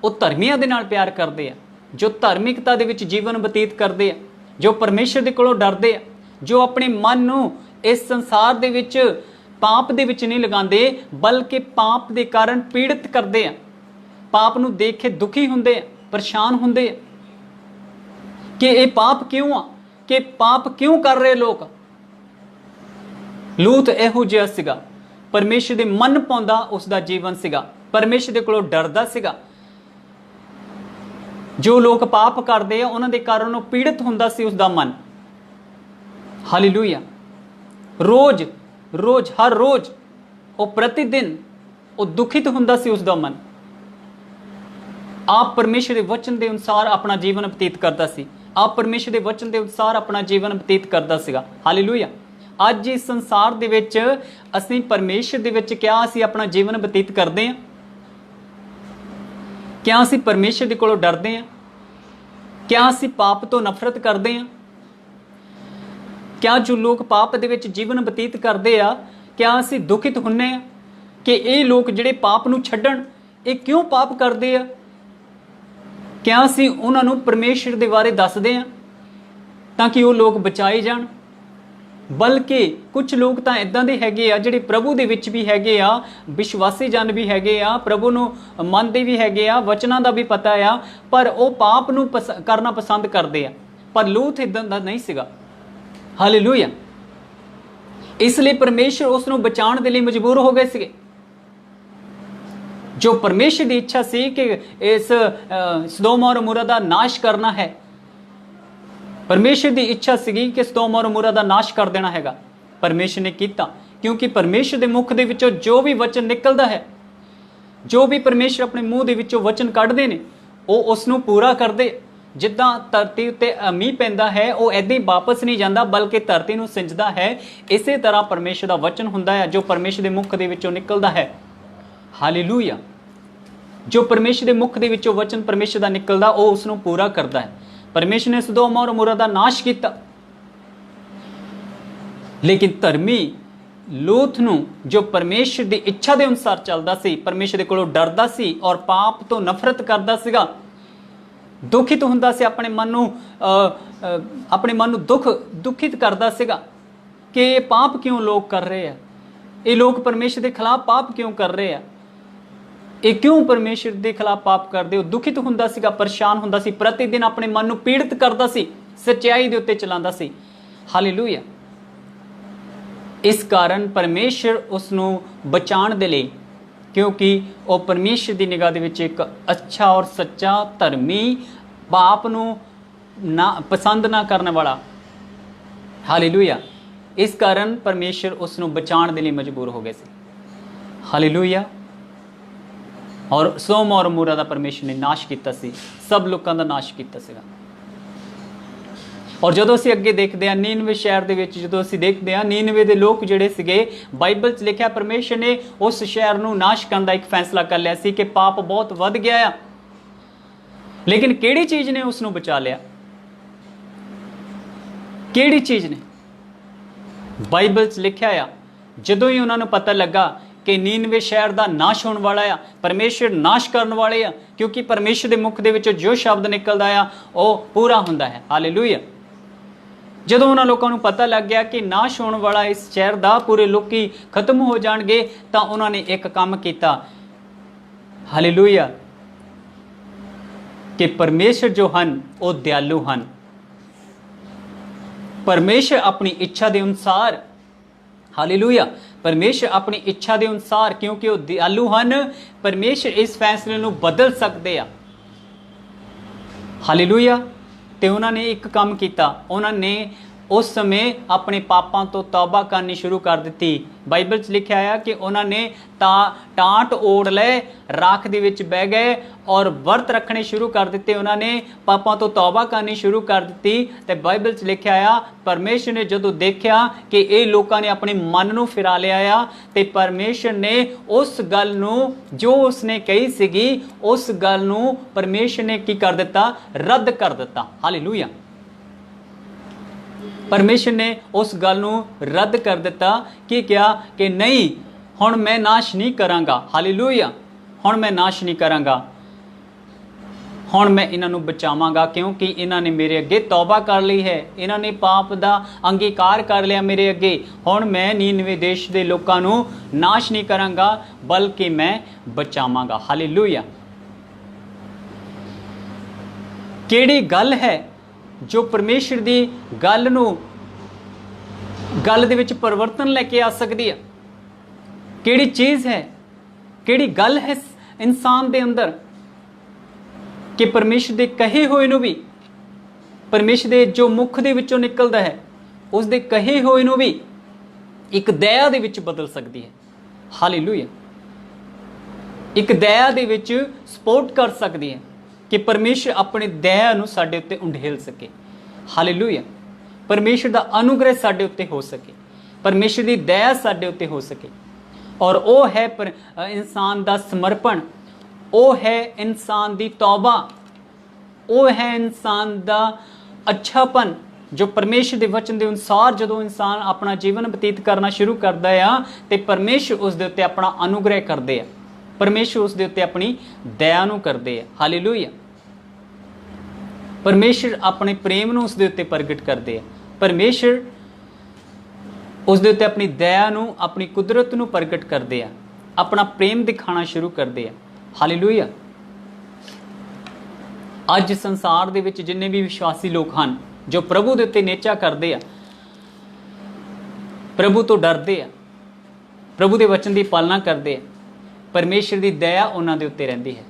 Speaker 1: ਉਹ ਧਰਮੀਆਂ ਦੇ ਨਾਲ ਪਿਆਰ ਕਰਦੇ ਆ, ਜੋ ਧਾਰਮਿਕਤਾ ਦੇ ਵਿੱਚ ਜੀਵਨ ਬਤੀਤ ਕਰਦੇ ਆ, ਜੋ ਪਰਮੇਸ਼ਰ ਦੇ ਕੋਲੋਂ ਡਰਦੇ ਆ, ਜੋ ਆਪਣੇ ਮਨ ਨੂੰ ਇਸ ਸੰਸਾਰ ਦੇ ਵਿੱਚ ਪਾਪ ਦੇ ਵਿੱਚ ਨਹੀਂ ਲਗਾਉਂਦੇ, ਬਲਕਿ ਪਾਪ ਦੇ ਕਾਰਨ ਪੀੜਿਤ ਕਰਦੇ ਆ, ਪਾਪ ਨੂੰ ਦੇਖ ਕੇ ਦੁਖੀ ਹੁੰਦੇ ਆ, ਪਰੇਸ਼ਾਨ ਹੁੰਦੇ ਆ ਕਿ ਇਹ ਪਾਪ ਕਿਉਂ ਆ, ਕਿ ਪਾਪ ਕਿਉਂ ਕਰ ਰਹੇ ਲੋਕ। ਲੂਤ ਇਹੋ ਜਿਹਾ ਸੀਗਾ। ਪਰਮੇਸ਼ਰ ਦੇ ਮਨ ਪਾਉਂਦਾ ਉਸਦਾ ਜੀਵਨ ਸੀਗਾ। ਪਰਮੇਸ਼ਰ ਦੇ ਕੋਲੋਂ ਡਰਦਾ ਸੀਗਾ। ਜੋ ਲੋਕ ਪਾਪ ਕਰਦੇ ਆ ਉਹਨਾਂ ਦੇ ਕਾਰਨ ਉਹ ਪੀੜਿਤ ਹੁੰਦਾ ਸੀ ਉਸਦਾ ਮਨ। ਹਾਲੇਲੂਇਆ। ਰੋਜ਼ ਹਰ ਰੋਜ਼ ਉਹ ਪ੍ਰਤੀਦਿਨ ਉਹ ਦੁਖਿਤ ਹੁੰਦਾ ਸੀ ਉਸਦਾ ਮਨ। ਆਪ ਪਰਮੇਸ਼ਰ ਦੇ ਵਚਨ ਦੇ ਅਨੁਸਾਰ ਆਪਣਾ ਜੀਵਨ ਬਤੀਤ ਕਰਦਾ ਸੀ। ਆਪ ਪਰਮੇਸ਼ਰ ਦੇ ਵਚਨ ਦੇ ਅਨੁਸਾਰ ਆਪਣਾ ਜੀਵਨ ਬਤੀਤ ਕਰਦਾ ਸੀਗਾ। ਹਾਲੇਲੂਇਆ। ਅੱਜ ਇਸ ਸੰਸਾਰ ਦੇ ਵਿੱਚ ਅਸੀਂ ਪਰਮੇਸ਼ਰ ਦੇ ਵਿੱਚ ਕਿਆ ਅਸੀਂ ਆਪਣਾ ਜੀਵਨ ਬਤੀਤ ਕਰਦੇ ਹਾਂ? ਕਿਆ ਅਸੀਂ ਪਰਮੇਸ਼ਰ ਦੇ ਕੋਲੋਂ ਡਰਦੇ ਹਾਂ? ਕਿਆ ਅਸੀਂ ਪਾਪ ਤੋਂ ਨਫ਼ਰਤ ਕਰਦੇ ਹਾਂ? ਕਿਆ ਜੋ ਲੋਕ ਪਾਪ ਦੇ ਵਿੱਚ ਜੀਵਨ ਬਤੀਤ ਕਰਦੇ ਆ, ਕਿਆ ਅਸੀਂ ਦੁਖਿਤ ਹੁੰਨੇ ਆ ਕਿ ਇਹ ਲੋਕ ਜਿਹੜੇ ਪਾਪ ਨੂੰ ਛੱਡਣ, ਇਹ ਕਿਉਂ ਪਾਪ ਕਰਦੇ ਆ? ਕਿਆ ਅਸੀਂ ਉਹਨਾਂ ਨੂੰ ਪਰਮੇਸ਼ਰ ਦੇ ਬਾਰੇ ਦੱਸਦੇ ਆ ਤਾਂ ਕਿ ਉਹ ਲੋਕ ਬਚਾਏ ਜਾਣ? ਬਲਕਿ ਕੁਝ ਲੋਕ ਤਾਂ ਇਦਾਂ ਦੇ ਹੈਗੇ ਆ ਜਿਹੜੇ ਪ੍ਰਭੂ ਦੇ ਵਿੱਚ ਵੀ ਹੈਗੇ ਆ, ਵਿਸ਼ਵਾਸੀ ਜਨ ਵੀ ਹੈਗੇ ਆ, ਪ੍ਰਭੂ ਨੂੰ ਮੰਨਦੇ ਵੀ ਹੈਗੇ ਆ, ਵਚਨਾਂ ਦਾ ਵੀ ਪਤਾ ਆ, ਪਰ ਉਹ ਪਾਪ ਨੂੰ ਕਰਨਾ ਪਸੰਦ ਕਰਦੇ ਆ। ਪਰ ਲੂਤ ਇਦਾਂ ਦਾ ਨਹੀਂ ਸੀਗਾ। ਹਾਲੇਲੂਇਆ। ਇਸ ਲਈ ਪਰਮੇਸ਼ਰ ਉਸ ਨੂੰ ਬਚਾਉਣ ਦੇ ਲਈ ਮਜਬੂਰ ਹੋ ਗਏ ਸੀਗੇ। ਜੋ ਪਰਮੇਸ਼ਰ ਦੀ ਇੱਛਾ ਸੀ ਕਿ ਇਸ ਸਦੋਮ ਔਰ ਅਮੋਰਾ ਦਾ ਨਾਸ਼ ਕਰਨਾ ਹੈ, ਪਰਮੇਸ਼ਰ ਦੀ ਇੱਛਾ ਸੀਗੀ ਕਿ ਸਦੋਮ ਔਰ ਅਮੋਰਾ ਦਾ ਨਾਸ਼ ਕਰ ਦੇਣਾ ਹੈਗਾ, ਪਰਮੇਸ਼ਰ ਨੇ ਕੀਤਾ। ਕਿਉਂਕਿ ਪਰਮੇਸ਼ਰ ਦੇ ਮੁਖ ਦੇ ਵਿੱਚੋਂ ਜੋ ਵੀ ਵਚਨ ਨਿਕਲਦਾ ਹੈ, ਜੋ ਵੀ ਪਰਮੇਸ਼ਰ ਆਪਣੇ ਮੂੰਹ ਦੇ ਵਿੱਚੋਂ ਵਚਨ ਕੱਢਦੇ ਨੇ, ਉਹ ਉਸ ਨੂੰ ਪੂਰਾ ਕਰਦੇ। ਜਿੱਦਾਂ ਧਰਤੀ ਉੱਤੇ ਮੀਂਹ ਪੈਂਦਾ ਹੈ, ਉਹ ਏਦਾਂ ਹੀ ਵਾਪਸ ਨਹੀਂ ਜਾਂਦਾ ਬਲਕਿ ਧਰਤੀ ਨੂੰ ਸਿੰਜਦਾ ਹੈ। ਇਸੇ ਤਰ੍ਹਾਂ ਪਰਮੇਸ਼ਰ ਦਾ ਵਚਨ ਹੁੰਦਾ ਹੈ ਜੋ ਪਰਮੇਸ਼ਰ ਦੇ ਮੁਖ ਦੇ ਵਿੱਚੋਂ ਨਿਕਲਦਾ ਹੈ। ਹਾਲੇਲੂਇਆ। ਜੋ ਪਰਮੇਸ਼ਰ ਦੇ ਮੁਖ ਦੇ ਵਿੱਚੋਂ ਵਚਨ ਪਰਮੇਸ਼ਰ ਦਾ ਨਿਕਲਦਾ, ਉਹ ਉਸ ਨੂੰ ਪੂਰਾ ਕਰਦਾ ਹੈ। ਪਰਮੇਸ਼ਰ ਨੇ ਸਦੋਮ ਔਰ ਅਮੋਰਾ ਦਾ ਨਾਸ਼ ਕੀਤਾ, ਲੇਕਿਨ ਧਰਮੀ ਲੂਤ ਨੂੰ ਜੋ ਪਰਮੇਸ਼ਰ ਦੀ ਇੱਛਾ ਦੇ ਅਨੁਸਾਰ ਚੱਲਦਾ ਸੀ, ਪਰਮੇਸ਼ਰ ਦੇ ਕੋਲੋਂ ਡਰਦਾ ਸੀ ਔਰ ਪਾਪ ਤੋਂ ਨਫ਼ਰਤ ਕਰਦਾ ਸੀਗਾ, ਦੁਖਿਤ ਹੁੰਦਾ ਸੀ, ਆਪਣੇ ਮਨ ਨੂੰ ਦੁਖਿਤ ਕਰਦਾ ਸੀਗਾ ਕਿ ਇਹ ਪਾਪ ਕਿਉਂ ਲੋਕ ਕਰ ਰਹੇ ਆ, ਇਹ ਲੋਕ ਪਰਮੇਸ਼ਰ ਦੇ ਖਿਲਾਫ ਪਾਪ ਕਿਉਂ ਕਰ ਰਹੇ ਆ, ਇਹ ਕਿਉਂ ਪਰਮੇਸ਼ਰ ਦੇ ਖਿਲਾਫ ਪਾਪ ਕਰਦੇ ਹੋ। ਦੁਖਿਤ ਹੁੰਦਾ ਸੀਗਾ, ਪਰੇਸ਼ਾਨ ਹੁੰਦਾ ਸੀ, ਪ੍ਰਤੀ ਦਿਨ ਆਪਣੇ ਮਨ ਨੂੰ ਪੀੜਿਤ ਕਰਦਾ ਸੀ, ਸੱਚਾਈ ਦੇ ਉੱਤੇ ਚਲਾਉਂਦਾ ਸੀ। ਹਾਲੇਲੂਇਆ। ਇਸ ਕਾਰਨ ਪਰਮੇਸ਼ਰ ਉਸ ਨੂੰ ਬਚਾਉਣ ਦੇ ਲਈ, ਕਿਉਂਕਿ ਉਹ ਪਰਮੇਸ਼ਰ ਦੀ ਨਿਗਾਹ ਦੇ ਵਿੱਚ ਇੱਕ ਅੱਛਾ ਔਰ ਸੱਚਾ ਧਰਮੀ, ਪਾਪ ਨੂੰ ਪਸੰਦ ਨਾ ਕਰਨ ਵਾਲਾ, ਹਾਲੇਲੂਇਆ, ਇਸ ਕਾਰਨ ਪਰਮੇਸ਼ਰ ਉਸ ਨੂੰ ਬਚਾਉਣ ਦੇ ਲਈ ਮਜਬੂਰ ਹੋ ਗਏ ਸੀ। ਹਾਲੇਲੂਇਆ। ਔਰ ਸਦੋਮ ਔਰ ਅਮੋਰਾ ਦਾ ਪਰਮੇਸ਼ਰ ਨੇ ਨਾਸ਼ ਕੀਤਾ ਸੀ, ਸਭ ਲੋਕਾਂ ਦਾ ਨਾਸ਼ ਕੀਤਾ ਸੀਗਾ। ਔਰ ਜਦੋਂ ਅਸੀਂ ਅੱਗੇ ਦੇਖਦੇ ਹਾਂ ਨੀਨਵੇ ਸ਼ਹਿਰ ਦੇ ਵਿੱਚ, ਜਦੋਂ ਅਸੀਂ ਦੇਖਦੇ ਹਾਂ ਨੀਨਵੇ ਦੇ ਲੋਕ ਜਿਹੜੇ ਸੀਗੇ, ਬਾਈਬਲ 'ਚ ਲਿਖਿਆ ਪਰਮੇਸ਼ਰ ਨੇ ਉਸ ਸ਼ਹਿਰ ਨੂੰ ਨਾਸ਼ ਕਰਨ ਦਾ ਇੱਕ ਫੈਸਲਾ ਕਰ ਲਿਆ ਸੀ ਕਿ ਪਾਪ ਬਹੁਤ ਵੱਧ ਗਿਆ ਆ। ਲੇਕਿਨ ਕਿਹੜੀ ਚੀਜ਼ ਨੇ ਉਸ ਨੂੰ ਬਚਾ ਲਿਆ? ਕਿਹੜੀ ਚੀਜ਼ ਨੇ? ਬਾਈਬਲ 'ਚ ਲਿਖਿਆ ਆ, ਜਦੋਂ ਹੀ ਉਹਨਾਂ ਨੂੰ ਪਤਾ ਲੱਗਾ ਕਿ ਨੀਨਵੇ ਸ਼ਹਿਰ ਦਾ ਨਾਸ਼ ਹੋਣ ਵਾਲਾ ਆ, ਪਰਮੇਸ਼ਰ ਨਾਸ਼ ਕਰਨ ਵਾਲੇ ਆ, ਕਿਉਂਕਿ ਪਰਮੇਸ਼ਰ ਦੇ ਮੁਖ ਦੇ ਵਿੱਚੋਂ ਜੋ ਸ਼ਬਦ ਨਿਕਲਦਾ ਆ ਉਹ ਪੂਰਾ ਹੁੰਦਾ ਹੈ। ਹਾਲੇਲੂਇਆ। ਜਦੋਂ ਉਹਨਾਂ ਲੋਕਾਂ ਨੂੰ ਪਤਾ ਲੱਗ ਗਿਆ ਕਿ ਨਾਸ਼ ਹੋਣ ਵਾਲਾ ਇਸ ਸ਼ਹਿਰ ਦਾ, ਪੂਰੇ ਲੋਕੀ ਖਤਮ ਹੋ ਜਾਣਗੇ, ਤਾਂ ਉਹਨਾਂ ਨੇ ਇੱਕ ਕੰਮ ਕੀਤਾ। ਹਾਲੇਲੂਇਆ। ਕਿ ਪਰਮੇਸ਼ਰ ਜੋ ਹਨ ਉਹ ਦਿਆਲੂ ਹਨ। ਪਰਮੇਸ਼ਰ ਆਪਣੀ ਇੱਛਾ ਦੇ ਅਨੁਸਾਰ, ਹਾਲੇਲੂਇਆ, ਪਰਮੇਸ਼ਰ ਆਪਣੀ ਇੱਛਾ ਦੇ ਅਨੁਸਾਰ, ਕਿਉਂਕਿ ਉਹ ਦਿਆਲੂ ਹਨ, ਪਰਮੇਸ਼ਰ ਇਸ ਫੈਸਲੇ ਨੂੰ ਬਦਲ ਸਕਦੇ ਆ। ਹਾਲੇਲੂਇਆ। ਤੇ ਉਹਨਾਂ ਨੇ ਇੱਕ ਕੰਮ ਕੀਤਾ, ਉਹਨਾਂ ਨੇ ਉਸ ਸਮੇਂ ਆਪਣੇ ਪਾਪਾਂ ਤੋਂ ਤੌਬਾ ਕਰਨੀ ਸ਼ੁਰੂ ਕਰ ਦਿੱਤੀ। ਬਾਈਬਲ 'ਚ ਲਿਖਿਆ ਆ ਕਿ ਉਹਨਾਂ ਨੇ ਟਾਂਟ ਓੜ ਲਏ, ਰਾਖ ਦੇ ਵਿੱਚ ਬਹਿ ਗਏ ਔਰ ਵਰਤ ਰੱਖਣੇ ਸ਼ੁਰੂ ਕਰ ਦਿੱਤੇ। ਉਹਨਾਂ ਨੇ ਪਾਪਾਂ ਤੋਂ ਤੌਬਾ ਕਰਨੀ ਸ਼ੁਰੂ ਕਰ ਦਿੱਤੀ। ਤੇ ਬਾਈਬਲ 'ਚ ਲਿਖਿਆ ਆ, ਪਰਮੇਸ਼ਰ ਨੇ ਜਦੋਂ ਦੇਖਿਆ ਕਿ ਇਹ ਲੋਕਾਂ ਨੇ ਆਪਣੇ ਮਨ ਨੂੰ ਫਿਰਾ ਲਿਆ ਆ, ਤੇ ਪਰਮੇਸ਼ਰ ਨੇ ਉਸ ਗੱਲ ਨੂੰ ਜੋ ਉਸਨੇ ਕਹੀ ਸੀਗੀ, ਉਸ ਗੱਲ ਨੂੰ ਪਰਮੇਸ਼ਰ ਨੇ ਕੀ ਕਰ ਦਿੱਤਾ? ਰੱਦ ਕਰ ਦਿੱਤਾ। ਹਾਲੇਲੂਇਆ। ਪਰਮੇਸ਼ਰ ਨੇ ਉਸ ਗੱਲ ਨੂੰ ਰੱਦ ਕਰ ਦਿੱਤਾ ਕਿ ਕਿਹਾ ਕਿ ਨਹੀਂ, ਹੁਣ ਮੈਂ ਨਾਸ਼ ਨਹੀਂ ਕਰਾਂਗਾ। ਹਾਲੇਲੂਇਆ। ਹੁਣ ਮੈਂ ਨਾਸ਼ ਨਹੀਂ ਕਰਾਂਗਾ, ਹੁਣ ਮੈਂ ਇਹਨਾਂ ਨੂੰ ਬਚਾਵਾਂਗਾ, ਕਿਉਂਕਿ ਇਹਨਾਂ ਨੇ ਮੇਰੇ ਅੱਗੇ ਤੌਬਾ ਕਰ ਲਈ ਹੈ, ਇਹਨਾਂ ਨੇ ਪਾਪ ਦਾ ਅੰਗੀਕਾਰ ਕਰ ਲਿਆ ਮੇਰੇ ਅੱਗੇ। ਹੁਣ ਮੈਂ ਨੀਨਵੇ ਦੇਸ਼ ਦੇ ਲੋਕਾਂ ਨੂੰ ਨਾਸ਼ ਨਹੀਂ ਕਰਾਂਗਾ, ਬਲਕਿ ਮੈਂ ਬਚਾਵਾਂਗਾ। ਹਾਲੇਲੂਇਆ। ਕਿਹੜੀ ਗੱਲ ਹੈ ਜੋ ਪਰਮੇਸ਼ਰ ਦੀ ਗੱਲ ਦੇ ਵਿੱਚ ਪਰਿਵਰਤਨ ਲੈ ਕੇ ਆ ਸਕਦੀ ਹੈ? ਕਿਹੜੀ ਚੀਜ਼ ਹੈ, ਕਿਹੜੀ ਗੱਲ ਹੈ ਇਨਸਾਨ ਦੇ ਅੰਦਰ ਕਿ ਪਰਮੇਸ਼ਰ ਦੇ ਕਹੇ ਹੋਏ ਨੂੰ ਵੀ, ਪਰਮੇਸ਼ਰ ਦੇ ਜੋ ਮੁਖ ਦੇ ਵਿੱਚੋਂ ਨਿਕਲਦਾ ਹੈ, ਉਸ ਦੇ ਕਹੇ ਹੋਏ ਨੂੰ ਵੀ ਇੱਕ ਦਇਆ ਦੇ ਵਿੱਚ ਬਦਲ ਸਕਦੀ ਹੈ। ਹਾਲੇਲੂਇਆ। ਇੱਕ ਦਇਆ ਦੇ ਵਿੱਚ ਸਪੋਰਟ ਕਰ ਸਕਦੀ ਹੈ। ਕਿ ਪਰਮੇਸ਼ਰ ਆਪਣੀ ਦਇਆ ਨੂੰ ਸਾਡੇ ਉੱਤੇ ਉੰਡੇਲ ਸਕੇ। ਹਾਲੇਲੂਇਆ। ਪਰਮੇਸ਼ਰ ਦਾ ਅਨੁਗ੍ਰਹਿ ਸਾਡੇ ਉੱਤੇ ਹੋ ਸਕੇ, ਪਰਮੇਸ਼ਰ ਦੀ ਦਇਆ ਸਾਡੇ ਉੱਤੇ ਹੋ ਸਕੇ। ਔਰ ਉਹ ਹੈ ਇਨਸਾਨ ਦਾ ਸਮਰਪਣ, ਉਹ ਹੈ ਇਨਸਾਨ ਦੀ ਤੌਬਾ, ਉਹ ਹੈ ਇਨਸਾਨ ਦਾ ਅੱਛਾਪਨ, ਜੋ ਪਰਮੇਸ਼ਰ ਦੇ ਵਚਨ ਦੇ ਅਨੁਸਾਰ ਜਦੋਂ ਇਨਸਾਨ ਆਪਣਾ ਜੀਵਨ ਬਤੀਤ ਕਰਨਾ ਸ਼ੁਰੂ ਕਰਦਾ ਆ ਤੇ ਪਰਮੇਸ਼ਰ ਉਸ ਦੇ ਉੱਤੇ ਆਪਣਾ ਅਨੁਗ੍ਰਹਿ ਕਰਦੇ ਆ, ਪਰਮੇਸ਼ਰ ਉਸ ਦੇ ਉੱਤੇ ਆਪਣੀ ਦਇਆ ਨੂੰ ਕਰਦੇ ਆ। ਹਾਲੇਲੂਇਆ। ਪਰਮੇਸ਼ਰ ਆਪਣੇ ਪ੍ਰੇਮ ਨੂੰ ਉਸ ਦੇ ਉੱਤੇ ਪ੍ਰਗਟ ਕਰਦੇ ਆ, ਪਰਮੇਸ਼ਰ ਉਸ ਦੇ ਉੱਤੇ ਆਪਣੀ ਦਇਆ ਨੂੰ, ਆਪਣੀ ਕੁਦਰਤ ਨੂੰ ਪ੍ਰਗਟ ਕਰਦੇ ਆ, ਆਪਣਾ ਪ੍ਰੇਮ ਦਿਖਾਣਾ ਸ਼ੁਰੂ ਕਰਦੇ ਆ। ਹਾਲੇਲੂਇਆ। ਅੱਜ ਸੰਸਾਰ ਦੇ ਵਿੱਚ ਜਿੰਨੇ ਵੀ ਵਿਸ਼ਵਾਸੀ ਲੋਕ ਹਨ ਜੋ ਪ੍ਰਭੂ ਦੇ ਉੱਤੇ ਨੇਚਾ ਕਰਦੇ ਆ, ਪ੍ਰਭੂ ਤੋਂ ਡਰਦੇ ਆ, ਪ੍ਰਭੂ ਦੇ ਵਚਨ ਦੀ ਪਾਲਣਾ ਕਰਦੇ ਆ, ਪਰਮੇਸ਼ਰ ਦੀ ਦਇਆ ਉਹਨਾਂ ਦੇ ਉੱਤੇ ਰਹਿੰਦੀ ਹੈ।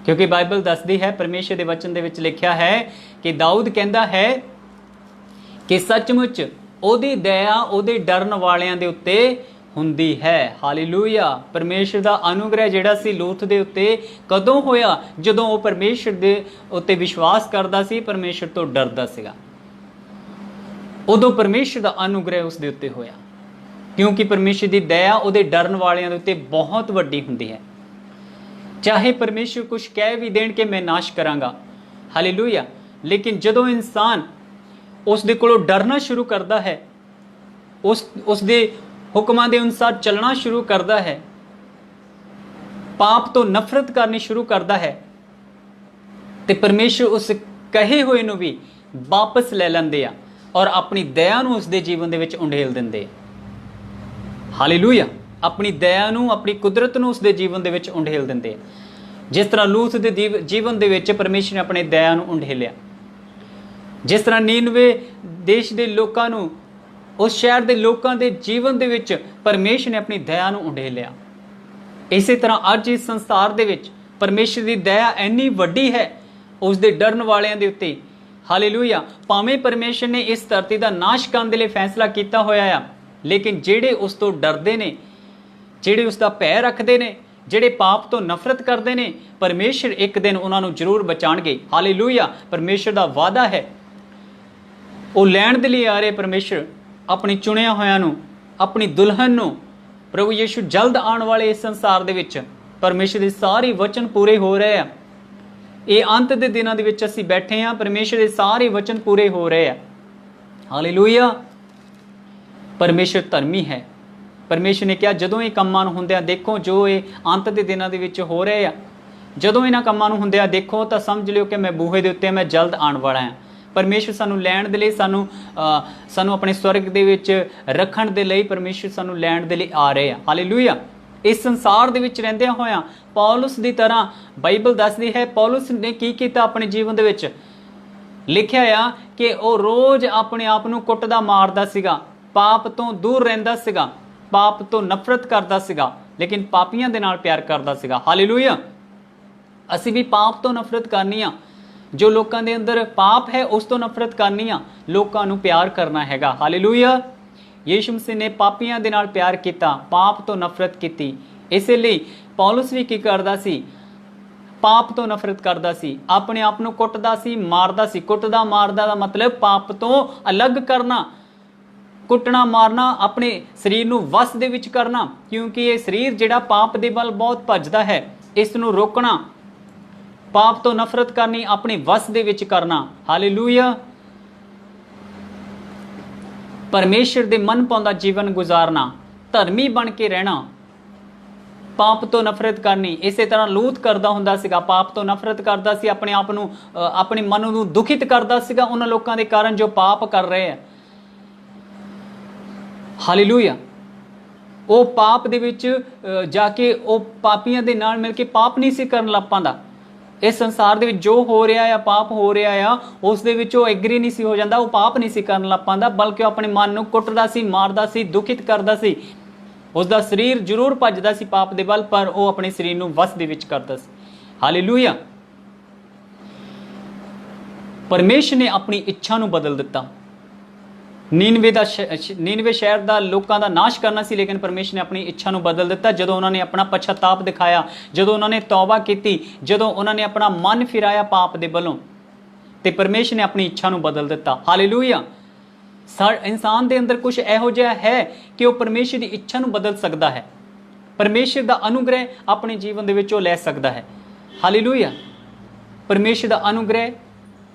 Speaker 1: ਕਿਉਂਕਿ ਬਾਈਬਲ ਦੱਸਦੀ ਹੈ, ਪਰਮੇਸ਼ਰ ਦੇ ਵਚਨ ਦੇ ਵਿੱਚ ਲਿਖਿਆ ਹੈ ਕਿ ਦਾਊਦ ਕਹਿੰਦਾ ਹੈ ਕਿ ਸੱਚਮੁੱਚ ਉਹਦੀ ਦਇਆ ਉਹਦੇ ਡਰਨ ਵਾਲਿਆਂ ਦੇ ਉੱਤੇ ਹੁੰਦੀ ਹੈ। ਹਾਲੇਲੂਇਆ। ਪਰਮੇਸ਼ਰ ਦਾ ਅਨੁਗ੍ਰਹਿ ਜਿਹੜਾ ਸੀ ਲੂਤ ਦੇ ਉੱਤੇ ਕਦੋਂ ਹੋਇਆ? ਜਦੋਂ ਉਹ ਪਰਮੇਸ਼ਰ ਦੇ ਉੱਤੇ ਵਿਸ਼ਵਾਸ ਕਰਦਾ ਸੀ, ਪਰਮੇਸ਼ਰ ਤੋਂ ਡਰਦਾ ਸੀਗਾ, ਉਦੋਂ ਪਰਮੇਸ਼ਰ ਦਾ ਅਨੁਗ੍ਰਹਿ ਉਸ ਦੇ ਉੱਤੇ ਹੋਇਆ। ਕਿਉਂਕਿ ਪਰਮੇਸ਼ਰ ਦੀ ਦਇਆ ਉਹਦੇ ਡਰਨ ਵਾਲਿਆਂ ਦੇ ਉੱਤੇ ਬਹੁਤ ਵੱਡੀ ਹੁੰਦੀ ਹੈ। ਚਾਹੇ ਪਰਮੇਸ਼ਰ ਕੁਝ ਕਹਿ ਵੀ ਦੇਣ ਕਿ ਮੈਂ ਨਾਸ਼ ਕਰਾਂਗਾ, ਹਾਲੇਲੂਇਆ, ਲੇਕਿਨ ਜਦੋਂ ਇਨਸਾਨ ਉਸ ਦੇ ਕੋਲੋਂ ਡਰਨਾ ਸ਼ੁਰੂ ਕਰਦਾ ਹੈ, ਉਸ ਦੇ ਹੁਕਮਾਂ ਦੇ ਅਨੁਸਾਰ ਚੱਲਣਾ ਸ਼ੁਰੂ ਕਰਦਾ ਹੈ, ਪਾਪ ਤੋਂ ਨਫ਼ਰਤ ਕਰਨੀ ਸ਼ੁਰੂ ਕਰਦਾ ਹੈ, ਤੇ ਪਰਮੇਸ਼ਰ ਉਸ ਕਹੇ ਹੋਏ ਨੂੰ ਵੀ ਵਾਪਸ ਲੈ ਲੈਂਦੇ ਆ ਔਰ ਆਪਣੀ ਦਇਆ ਨੂੰ ਉਸ ਦੇ ਜੀਵਨ ਦੇ ਵਿੱਚ ਉੰਡੇਲ ਦਿੰਦੇ ਆ। ਹਾਲੇਲੂਇਆ। ਆਪਣੀ ਦਇਆ ਨੂੰ, ਆਪਣੀ ਕੁਦਰਤ ਨੂੰ ਉਸ ਦੇ ਜੀਵਨ ਦੇ ਵਿੱਚ ਉੰਡੇਲ ਦਿੰਦੇ ਆ। ਜਿਸ ਤਰ੍ਹਾਂ ਲੂਤ ਦੇ ਜੀਵਨ ਦੇ ਵਿੱਚ ਪਰਮੇਸ਼ਰ ਨੇ ਆਪਣੀ ਦਇਆ ਨੂੰ ਉੰਡੇਲਿਆ, ਜਿਸ ਤਰ੍ਹਾਂ ਨੀਨਵੇ ਦੇਸ਼ ਦੇ ਲੋਕਾਂ ਨੂੰ, ਉਸ ਸ਼ਹਿਰ ਦੇ ਲੋਕਾਂ ਦੇ ਜੀਵਨ ਦੇ ਵਿੱਚ ਪਰਮੇਸ਼ਰ ਨੇ ਆਪਣੀ ਦਇਆ ਨੂੰ ਉੰਡੇਲਿਆ, ਇਸੇ ਤਰ੍ਹਾਂ ਅੱਜ ਇਸ ਸੰਸਾਰ ਦੇ ਵਿੱਚ ਪਰਮੇਸ਼ਰ ਦੀ ਦਇਆ ਇੰਨੀ ਵੱਡੀ ਹੈ ਉਸ ਦੇ ਡਰਨ ਵਾਲਿਆਂ ਦੇ ਉੱਤੇ। ਹਾਲੇਲੂਇਆ। ਭਾਵੇਂ ਪਰਮੇਸ਼ਰ ਨੇ ਇਸ ਧਰਤੀ ਦਾ ਨਾਸ਼ ਕਰਨ ਦੇ ਲਈ ਫੈਸਲਾ ਕੀਤਾ ਹੋਇਆ ਆ, ਲੇਕਿਨ ਜਿਹੜੇ ਉਸ ਤੋਂ ਡਰਦੇ ਨੇ, ਜਿਹੜੇ ਉਸ ਦਾ ਭੈ ਰੱਖਦੇ ਨੇ, ਜਿਹੜੇ ਪਾਪ ਤੋਂ ਨਫ਼ਰਤ ਕਰਦੇ ਨੇ, ਪਰਮੇਸ਼ਰ ਇੱਕ ਦਿਨ ਉਹਨਾਂ ਨੂੰ ਜ਼ਰੂਰ ਬਚਾਣਗੇ। ਹਾਲੇਲੂਇਆ। ਪਰਮੇਸ਼ਰ ਦਾ ਵਾਅਦਾ ਹੈ, ਉਹ ਲੈਣ ਦੇ ਲਈ ਆ ਰਹੇ ਪਰਮੇਸ਼ਰ ਆਪਣੀ ਚੁਣਿਆ ਹੋਇਆਂ ਨੂੰ, ਆਪਣੀ ਦੁਲਹਨ ਨੂੰ। ਪ੍ਰਭੂ ਯੀਸ਼ੂ ਜਲਦ ਆਉਣ ਵਾਲੇ ਇਸ ਸੰਸਾਰ ਦੇ ਵਿੱਚ ਪਰਮੇਸ਼ਰ ਦੇ ਸਾਰੇ ਵਚਨ ਪੂਰੇ ਹੋ ਰਹੇ ਆ। ਇਹ ਅੰਤ ਦੇ ਦਿਨਾਂ ਦੇ ਵਿੱਚ ਅਸੀਂ ਬੈਠੇ ਹਾਂ, ਪਰਮੇਸ਼ਰ ਦੇ ਸਾਰੇ ਵਚਨ ਪੂਰੇ ਹੋ ਰਹੇ ਆ। ਹਾਲੇਲੂਇਆ। ਪਰਮੇਸ਼ਰ ਧਰਮੀ ਹੈ। ਪਰਮੇਸ਼ਰ ਨੇ ਕਿਹਾ ਜਦੋਂ ਇਹ ਕੰਮਾਂ ਨੂੰ ਹੁੰਦਿਆਂ ਦੇਖੋ, ਜੋ ਇਹ ਅੰਤ ਦੇ ਦਿਨਾਂ ਦੇ ਵਿੱਚ ਹੋ ਰਹੇ ਆ, ਜਦੋਂ ਇਹਨਾਂ ਕੰਮਾਂ ਨੂੰ ਹੁੰਦਿਆਂ ਦੇਖੋ ਤਾਂ ਸਮਝ ਲਿਓ ਕਿ ਮੈਂ ਬੂਹੇ ਦੇ ਉੱਤੇ, ਮੈਂ ਜਲਦ ਆਉਣ ਵਾਲਾ ਹਾਂ। ਪਰਮੇਸ਼ਰ ਸਾਨੂੰ ਲੈਣ ਦੇ ਲਈ, ਸਾਨੂੰ ਆਪਣੇ ਸਵਰਗ ਦੇ ਵਿੱਚ ਰੱਖਣ ਦੇ ਲਈ ਪਰਮੇਸ਼ਰ ਸਾਨੂੰ ਲੈਣ ਦੇ ਲਈ ਆ ਰਹੇ ਆ। ਹਾਲੇਲੂਇਆ। ਇਸ ਸੰਸਾਰ ਦੇ ਵਿੱਚ ਰਹਿੰਦਿਆਂ ਹੋਇਆਂ ਪੌਲੁਸ ਦੀ ਤਰ੍ਹਾਂ ਬਾਈਬਲ ਦੱਸਦੀ ਹੈ, ਪੌਲੁਸ ਨੇ ਕੀ ਕੀਤਾ ਆਪਣੇ ਜੀਵਨ ਦੇ ਵਿੱਚ? ਲਿਖਿਆ ਆ ਕਿ ਉਹ ਰੋਜ਼ ਆਪਣੇ ਆਪ ਨੂੰ ਕੁੱਟਦਾ ਮਾਰਦਾ ਸੀਗਾ, ਪਾਪ ਤੋਂ ਦੂਰ ਰਹਿੰਦਾ ਸੀਗਾ, ਪਾਪ ਤੋਂ ਨਫ਼ਰਤ ਕਰਦਾ ਸੀਗਾ, ਲੇਕਿਨ ਪਾਪੀਆਂ ਦੇ ਨਾਲ ਪਿਆਰ ਕਰਦਾ ਸੀਗਾ। ਹਾਲੇਲੂਇਆ। ਅਸੀਂ ਵੀ ਪਾਪ ਤੋਂ ਨਫ਼ਰਤ ਕਰਨੀ ਆ, ਜੋ ਲੋਕਾਂ ਦੇ ਅੰਦਰ ਪਾਪ ਹੈ ਉਸ ਤੋਂ ਨਫ਼ਰਤ ਕਰਨੀ ਆ, ਲੋਕਾਂ ਨੂੰ ਪਿਆਰ ਕਰਨਾ ਹੈਗਾ। ਹਾਲੇਲੂਇਆ। ਯੀਸ਼ੂ ਮਸੀਹ ਨੇ ਪਾਪੀਆਂ ਦੇ ਨਾਲ ਪਿਆਰ ਕੀਤਾ, ਪਾਪ ਤੋਂ ਨਫ਼ਰਤ ਕੀਤੀ। ਇਸੇ ਲਈ ਪੌਲੁਸ ਵੀ ਕੀ ਕਰਦਾ ਸੀ? ਪਾਪ ਤੋਂ ਨਫ਼ਰਤ ਕਰਦਾ ਸੀ, ਆਪਣੇ ਆਪ ਨੂੰ ਕੁੱਟਦਾ ਸੀ, ਮਾਰਦਾ ਸੀ। ਕੁੱਟਦਾ ਮਾਰਦਾ ਦਾ ਮਤਲਬ ਪਾਪ ਤੋਂ ਅਲੱਗ ਕਰਨਾ, ਕੁੱਟਣਾ ਮਾਰਨਾ, ਆਪਣੇ ਸਰੀਰ ਨੂੰ ਵਸ ਦੇ ਵਿੱਚ ਕਰਨਾ, ਕਿਉਂਕਿ ਇਹ ਸਰੀਰ ਜਿਹੜਾ ਪਾਪ ਦੇ ਵੱਲ ਬਹੁਤ ਭੱਜਦਾ ਹੈ, ਇਸ ਨੂੰ ਰੋਕਣਾ, ਪਾਪ ਤੋਂ ਨਫ਼ਰਤ ਕਰਨੀ, ਆਪਣੇ ਵਸ ਦੇ ਵਿੱਚ ਕਰਨਾ। ਹਾਲੇਲੂਇਆ। ਪਰਮੇਸ਼ਰ ਦੇ ਮਨ ਪਾਉਂਦਾ ਜੀਵਨ ਗੁਜ਼ਾਰਨਾ, ਧਰਮੀ ਬਣ ਕੇ ਰਹਿਣਾ, ਪਾਪ ਤੋਂ ਨਫ਼ਰਤ ਕਰਨੀ। ਇਸੇ ਤਰ੍ਹਾਂ ਲੂਤ ਕਰਦਾ ਹੁੰਦਾ ਸੀਗਾ, ਪਾਪ ਤੋਂ ਨਫ਼ਰਤ ਕਰਦਾ ਸੀ, ਆਪਣੇ ਆਪ ਨੂੰ, ਆਪਣੇ ਮਨ ਨੂੰ ਦੁਖਿਤ ਕਰਦਾ ਸੀਗਾ ਉਹਨਾਂ ਲੋਕਾਂ ਦੇ ਕਾਰਨ ਜੋ ਪਾਪ ਕਰ ਰਹੇ ਆ। ਹਾਲੇਲੂਇਆ। ਉਹ ਪਾਪ ਦੇ ਵਿੱਚ ਜਾ ਕੇ ਉਹ ਪਾਪੀਆਂ ਦੇ ਨਾਲ ਮਿਲ ਕੇ ਪਾਪ ਨਹੀਂ ਸੀ ਕਰਨ ਲੱਗ ਪਾਉਂਦਾ। ਇਸ ਸੰਸਾਰ ਦੇ ਵਿੱਚ ਜੋ ਹੋ ਰਿਹਾ ਆ, ਪਾਪ ਹੋ ਰਿਹਾ ਆ, ਉਸ ਦੇ ਵਿੱਚ ਉਹ ਐਗਰੀ ਨਹੀਂ ਸੀ ਹੋ ਜਾਂਦਾ, ਉਹ ਪਾਪ ਨਹੀਂ ਸੀ ਕਰਨ ਲੱਗ ਪਾਉਂਦਾ, ਬਲਕਿ ਉਹ ਆਪਣੇ ਮਨ ਨੂੰ ਕੁੱਟਦਾ ਸੀ, ਮਾਰਦਾ ਸੀ, ਦੁਖਿਤ ਕਰਦਾ ਸੀ। ਉਸ ਦਾ ਸਰੀਰ ਜ਼ਰੂਰ ਭੱਜਦਾ ਸੀ ਪਾਪ ਦੇ ਵੱਲ, ਪਰ ਉਹ ਆਪਣੇ ਸਰੀਰ ਨੂੰ ਵਸ ਦੇ ਵਿੱਚ ਕਰਦਾ ਸੀ। ਹਾਲੇਲੂਇਆ। ਪਰਮੇਸ਼ਰ ਨੇ ਆਪਣੀ ਇੱਛਾ ਨੂੰ ਬਦਲ ਦਿੱਤਾ। ਨੀਨਵੇ ਸ਼ਹਿਰ ਦਾ ਲੋਕਾਂ ਦਾ ਨਾਸ਼ ਕਰਨਾ ਸੀ, ਲੇਕਿਨ ਪਰਮੇਸ਼ਰ ਨੇ ਆਪਣੀ ਇੱਛਾ ਨੂੰ ਬਦਲ ਦਿੱਤਾ ਜਦੋਂ ਉਹਨਾਂ ਨੇ ਆਪਣਾ ਪਛਤਾਪ ਦਿਖਾਇਆ, ਜਦੋਂ ਉਹਨਾਂ ਨੇ ਤੌਬਾ ਕੀਤੀ, ਜਦੋਂ ਉਹਨਾਂ ਨੇ ਆਪਣਾ ਮਨ ਫਿਰਾਇਆ ਪਾਪ ਦੇ ਵੱਲੋਂ, ਤੇ ਪਰਮੇਸ਼ਰ ਨੇ ਆਪਣੀ ਇੱਛਾ ਨੂੰ ਬਦਲ ਦਿੱਤਾ। ਹਾਲੇਲੂਇਆ। ਇਨਸਾਨ ਦੇ ਅੰਦਰ ਕੁਝ ਇਹੋ ਜਿਹਾ ਹੈ ਕਿ ਉਹ ਪਰਮੇਸ਼ਰ ਦੀ ਇੱਛਾ ਨੂੰ ਬਦਲ ਸਕਦਾ ਹੈ, ਪਰਮੇਸ਼ਰ ਦਾ ਅਨੁਗ੍ਰਹਿ ਆਪਣੇ ਜੀਵਨ ਦੇ ਵਿੱਚ ਉਹ ਲੈ ਸਕਦਾ ਹੈ। ਹਾਲੇਲੂਇਆ। ਪਰਮੇਸ਼ਰ ਦਾ ਅਨੁਗ੍ਰਹਿ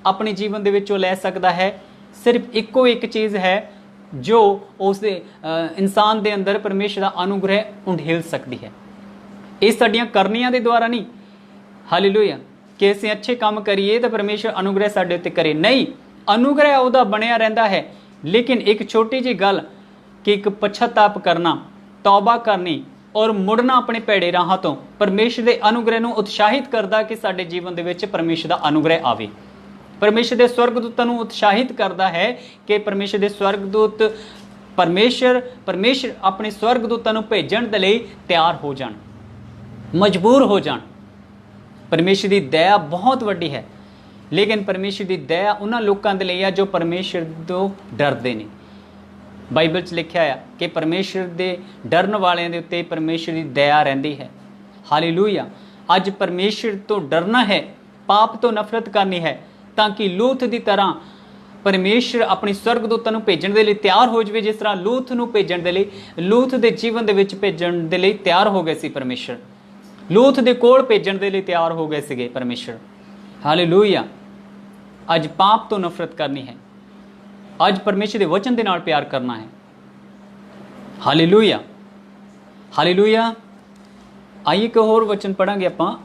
Speaker 1: ਆਪਣੇ ਜੀਵਨ ਦੇ ਵਿੱਚ ਉਹ ਲੈ ਸਕਦਾ ਹੈ। ਸਿਰਫ ਇੱਕੋ ਇੱਕ ਚੀਜ਼ ਹੈ ਜੋ ਉਸ ਦੇ ਇਨਸਾਨ ਦੇ ਅੰਦਰ ਪਰਮੇਸ਼ਰ ਦਾ ਅਨੁਗ੍ਰਹਿ ਉਂਢੇਲ ਸਕਦੀ ਹੈ। ਇਹ ਸਾਡੀਆਂ ਕਰਨੀਆਂ ਦੇ ਦੁਆਰਾ ਨਹੀਂ, ਹਾਲੇਲੂਇਆ, ਕਿ ਅਸੀਂ ਅੱਛੇ ਕੰਮ ਕਰੀਏ ਤਾਂ ਪਰਮੇਸ਼ਰ ਅਨੁਗ੍ਰਹਿ ਸਾਡੇ ਉੱਤੇ ਕਰੇ, ਨਹੀਂ, ਅਨੁਗ੍ਰਹਿ ਉਹਦਾ ਬਣਿਆ ਰਹਿੰਦਾ ਹੈ। ਲੇਕਿਨ ਇੱਕ ਛੋਟੀ ਜਿਹੀ ਗੱਲ ਕਿ ਇੱਕ ਪਛਤਾਪ ਕਰਨਾ, ਤੌਬਾ ਕਰਨੀ ਔਰ ਮੁੜਨਾ ਆਪਣੇ ਭੈੜੇ ਰਾਹਾਂ ਤੋਂ ਪਰਮੇਸ਼ਰ ਦੇ ਅਨੁਗ੍ਰਹਿ ਨੂੰ ਉਤਸ਼ਾਹਿਤ ਕਰਦਾ ਕਿ ਸਾਡੇ ਜੀਵਨ ਦੇ ਵਿੱਚ ਪਰਮੇਸ਼ਰ ਦਾ ਅਨੁਗ੍ਰਹਿ ਆਵੇ। ਪਰਮੇਸ਼ਰ ਦੇ ਸਵਰਗਦੂਤਾਂ ਨੂੰ ਉਤਸ਼ਾਹਿਤ ਕਰਦਾ ਹੈ ਕਿ ਪਰਮੇਸ਼ਰ ਦੇ ਸਵਰਗਦੂਤ ਪਰਮੇਸ਼ਰ ਆਪਣੇ ਸਵਰਗਦੂਤਾਂ ਨੂੰ ਭੇਜਣ ਦੇ ਲਈ ਤਿਆਰ ਹੋ ਜਾਣ, ਮਜਬੂਰ ਹੋ ਜਾਣ। ਪਰਮੇਸ਼ਰ ਦੀ ਦਇਆ ਬਹੁਤ ਵੱਡੀ ਹੈ, ਲੇਕਿਨ ਪਰਮੇਸ਼ਰ ਦੀ ਦਇਆ ਉਹਨਾਂ ਲੋਕਾਂ ਦੇ ਲਈ ਆ ਜੋ ਪਰਮੇਸ਼ਰ ਤੋਂ ਡਰਦੇ ਨੇ। ਬਾਈਬਲ 'ਚ ਲਿਖਿਆ ਆ ਕਿ ਪਰਮੇਸ਼ਰ ਦੇ ਡਰਨ ਵਾਲਿਆਂ ਦੇ ਉੱਤੇ ਪਰਮੇਸ਼ਰ ਦੀ ਦਇਆ ਰਹਿੰਦੀ ਹੈ। ਹਾਲੇਲੂਇਆ। ਅੱਜ ਪਰਮੇਸ਼ਰ ਤੋਂ ਡਰਨਾ ਹੈ, ਪਾਪ ਤੋਂ ਨਫ਼ਰਤ ਕਰਨੀ ਹੈ, ਤਾਂ ਕਿ ਲੂਤ ਦੀ ਤਰ੍ਹਾਂ ਪਰਮੇਸ਼ਰ ਆਪਣੀ ਸਵਰਗਦੂਤਾਂ ਨੂੰ ਭੇਜਣ ਦੇ ਲਈ ਤਿਆਰ ਹੋ ਜਾਵੇ, ਜਿਸ ਤਰ੍ਹਾਂ ਲੂਤ ਨੂੰ ਭੇਜਣ ਦੇ ਲਈ, ਲੂਤ ਦੇ ਜੀਵਨ ਦੇ ਵਿੱਚ ਭੇਜਣ ਦੇ ਲਈ ਤਿਆਰ ਹੋ ਗਏ ਸੀ ਪਰਮੇਸ਼ਰ, ਲੂਤ ਦੇ ਕੋਲ ਭੇਜਣ ਦੇ ਲਈ ਤਿਆਰ ਹੋ ਗਏ ਸੀਗੇ ਪਰਮੇਸ਼ਰ। ਹਾਲੇਲੂਇਆ। ਅੱਜ ਪਾਪ ਤੋਂ ਨਫ਼ਰਤ ਕਰਨੀ ਹੈ, ਅੱਜ ਪਰਮੇਸ਼ਰ ਦੇ ਵਚਨ ਦੇ ਨਾਲ ਪਿਆਰ ਕਰਨਾ ਹੈ। ਹਾਲੇਲੂਇਆ। ਹਾਲੇਲੂਇਆ। ਆइए ਇੱਕ ਹੋਰ ਵਚਨ ਪੜਾਂਗੇ ਆਪਾਂ।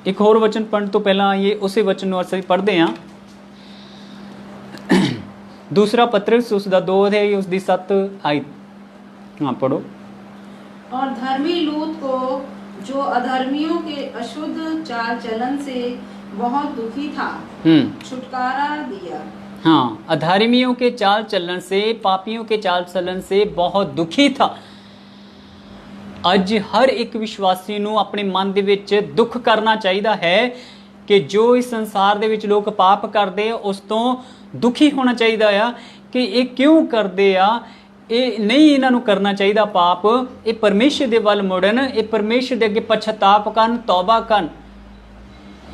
Speaker 1: ਇੱਕ ਹੋਰ ਵਚਨ ਪੜ੍ਹਨ ਤੋਂ ਪਹਿਲਾਂ ਆइए ਉਸੇ ਵਚਨ ਨੂੰ ਅਸੀਂ ਪੜ੍ਹਦੇ ਹਾਂ। दूसरा पत्रस उसका 2 अध्याय उसकी 7 आयत। हाँ पढ़ो।
Speaker 2: और धर्मी लूत को जो अधर्मियों के अशुद्ध चाल चलन से बहुत दुखी था, छुटकारा दिया।
Speaker 1: हाँ, अधर्मियों के चाल चलन से, पापियों के चाल चलन से बहुत दुखी था। ਅੱਜ ਹਰ ਇੱਕ ਵਿਸ਼ਵਾਸੀ ਨੂੰ ਆਪਣੇ ਮਨ ਦੇ ਵਿੱਚ ਦੁੱਖ ਕਰਨਾ ਚਾਹੀਦਾ ਹੈ ਕਿ ਜੋ ਇਸ ਸੰਸਾਰ ਦੇ ਵਿੱਚ ਲੋਕ ਪਾਪ ਕਰਦੇ ਆ ਉਸ ਤੋਂ ਦੁਖੀ ਹੋਣਾ ਚਾਹੀਦਾ ਆ ਕਿ ਇਹ ਕਿਉਂ ਕਰਦੇ ਆ, ਇਹ ਨਹੀਂ ਇਹਨਾਂ ਨੂੰ ਕਰਨਾ ਚਾਹੀਦਾ ਪਾਪ। ਇਹ ਪਰਮੇਸ਼ਰ ਦੇ ਵੱਲ ਮੁੜਨ, ਇਹ ਪਰਮੇਸ਼ਰ ਦੇ ਅੱਗੇ ਪਛਤਾਪ ਕਰਨ, ਤੌਬਾ ਕਰਨ।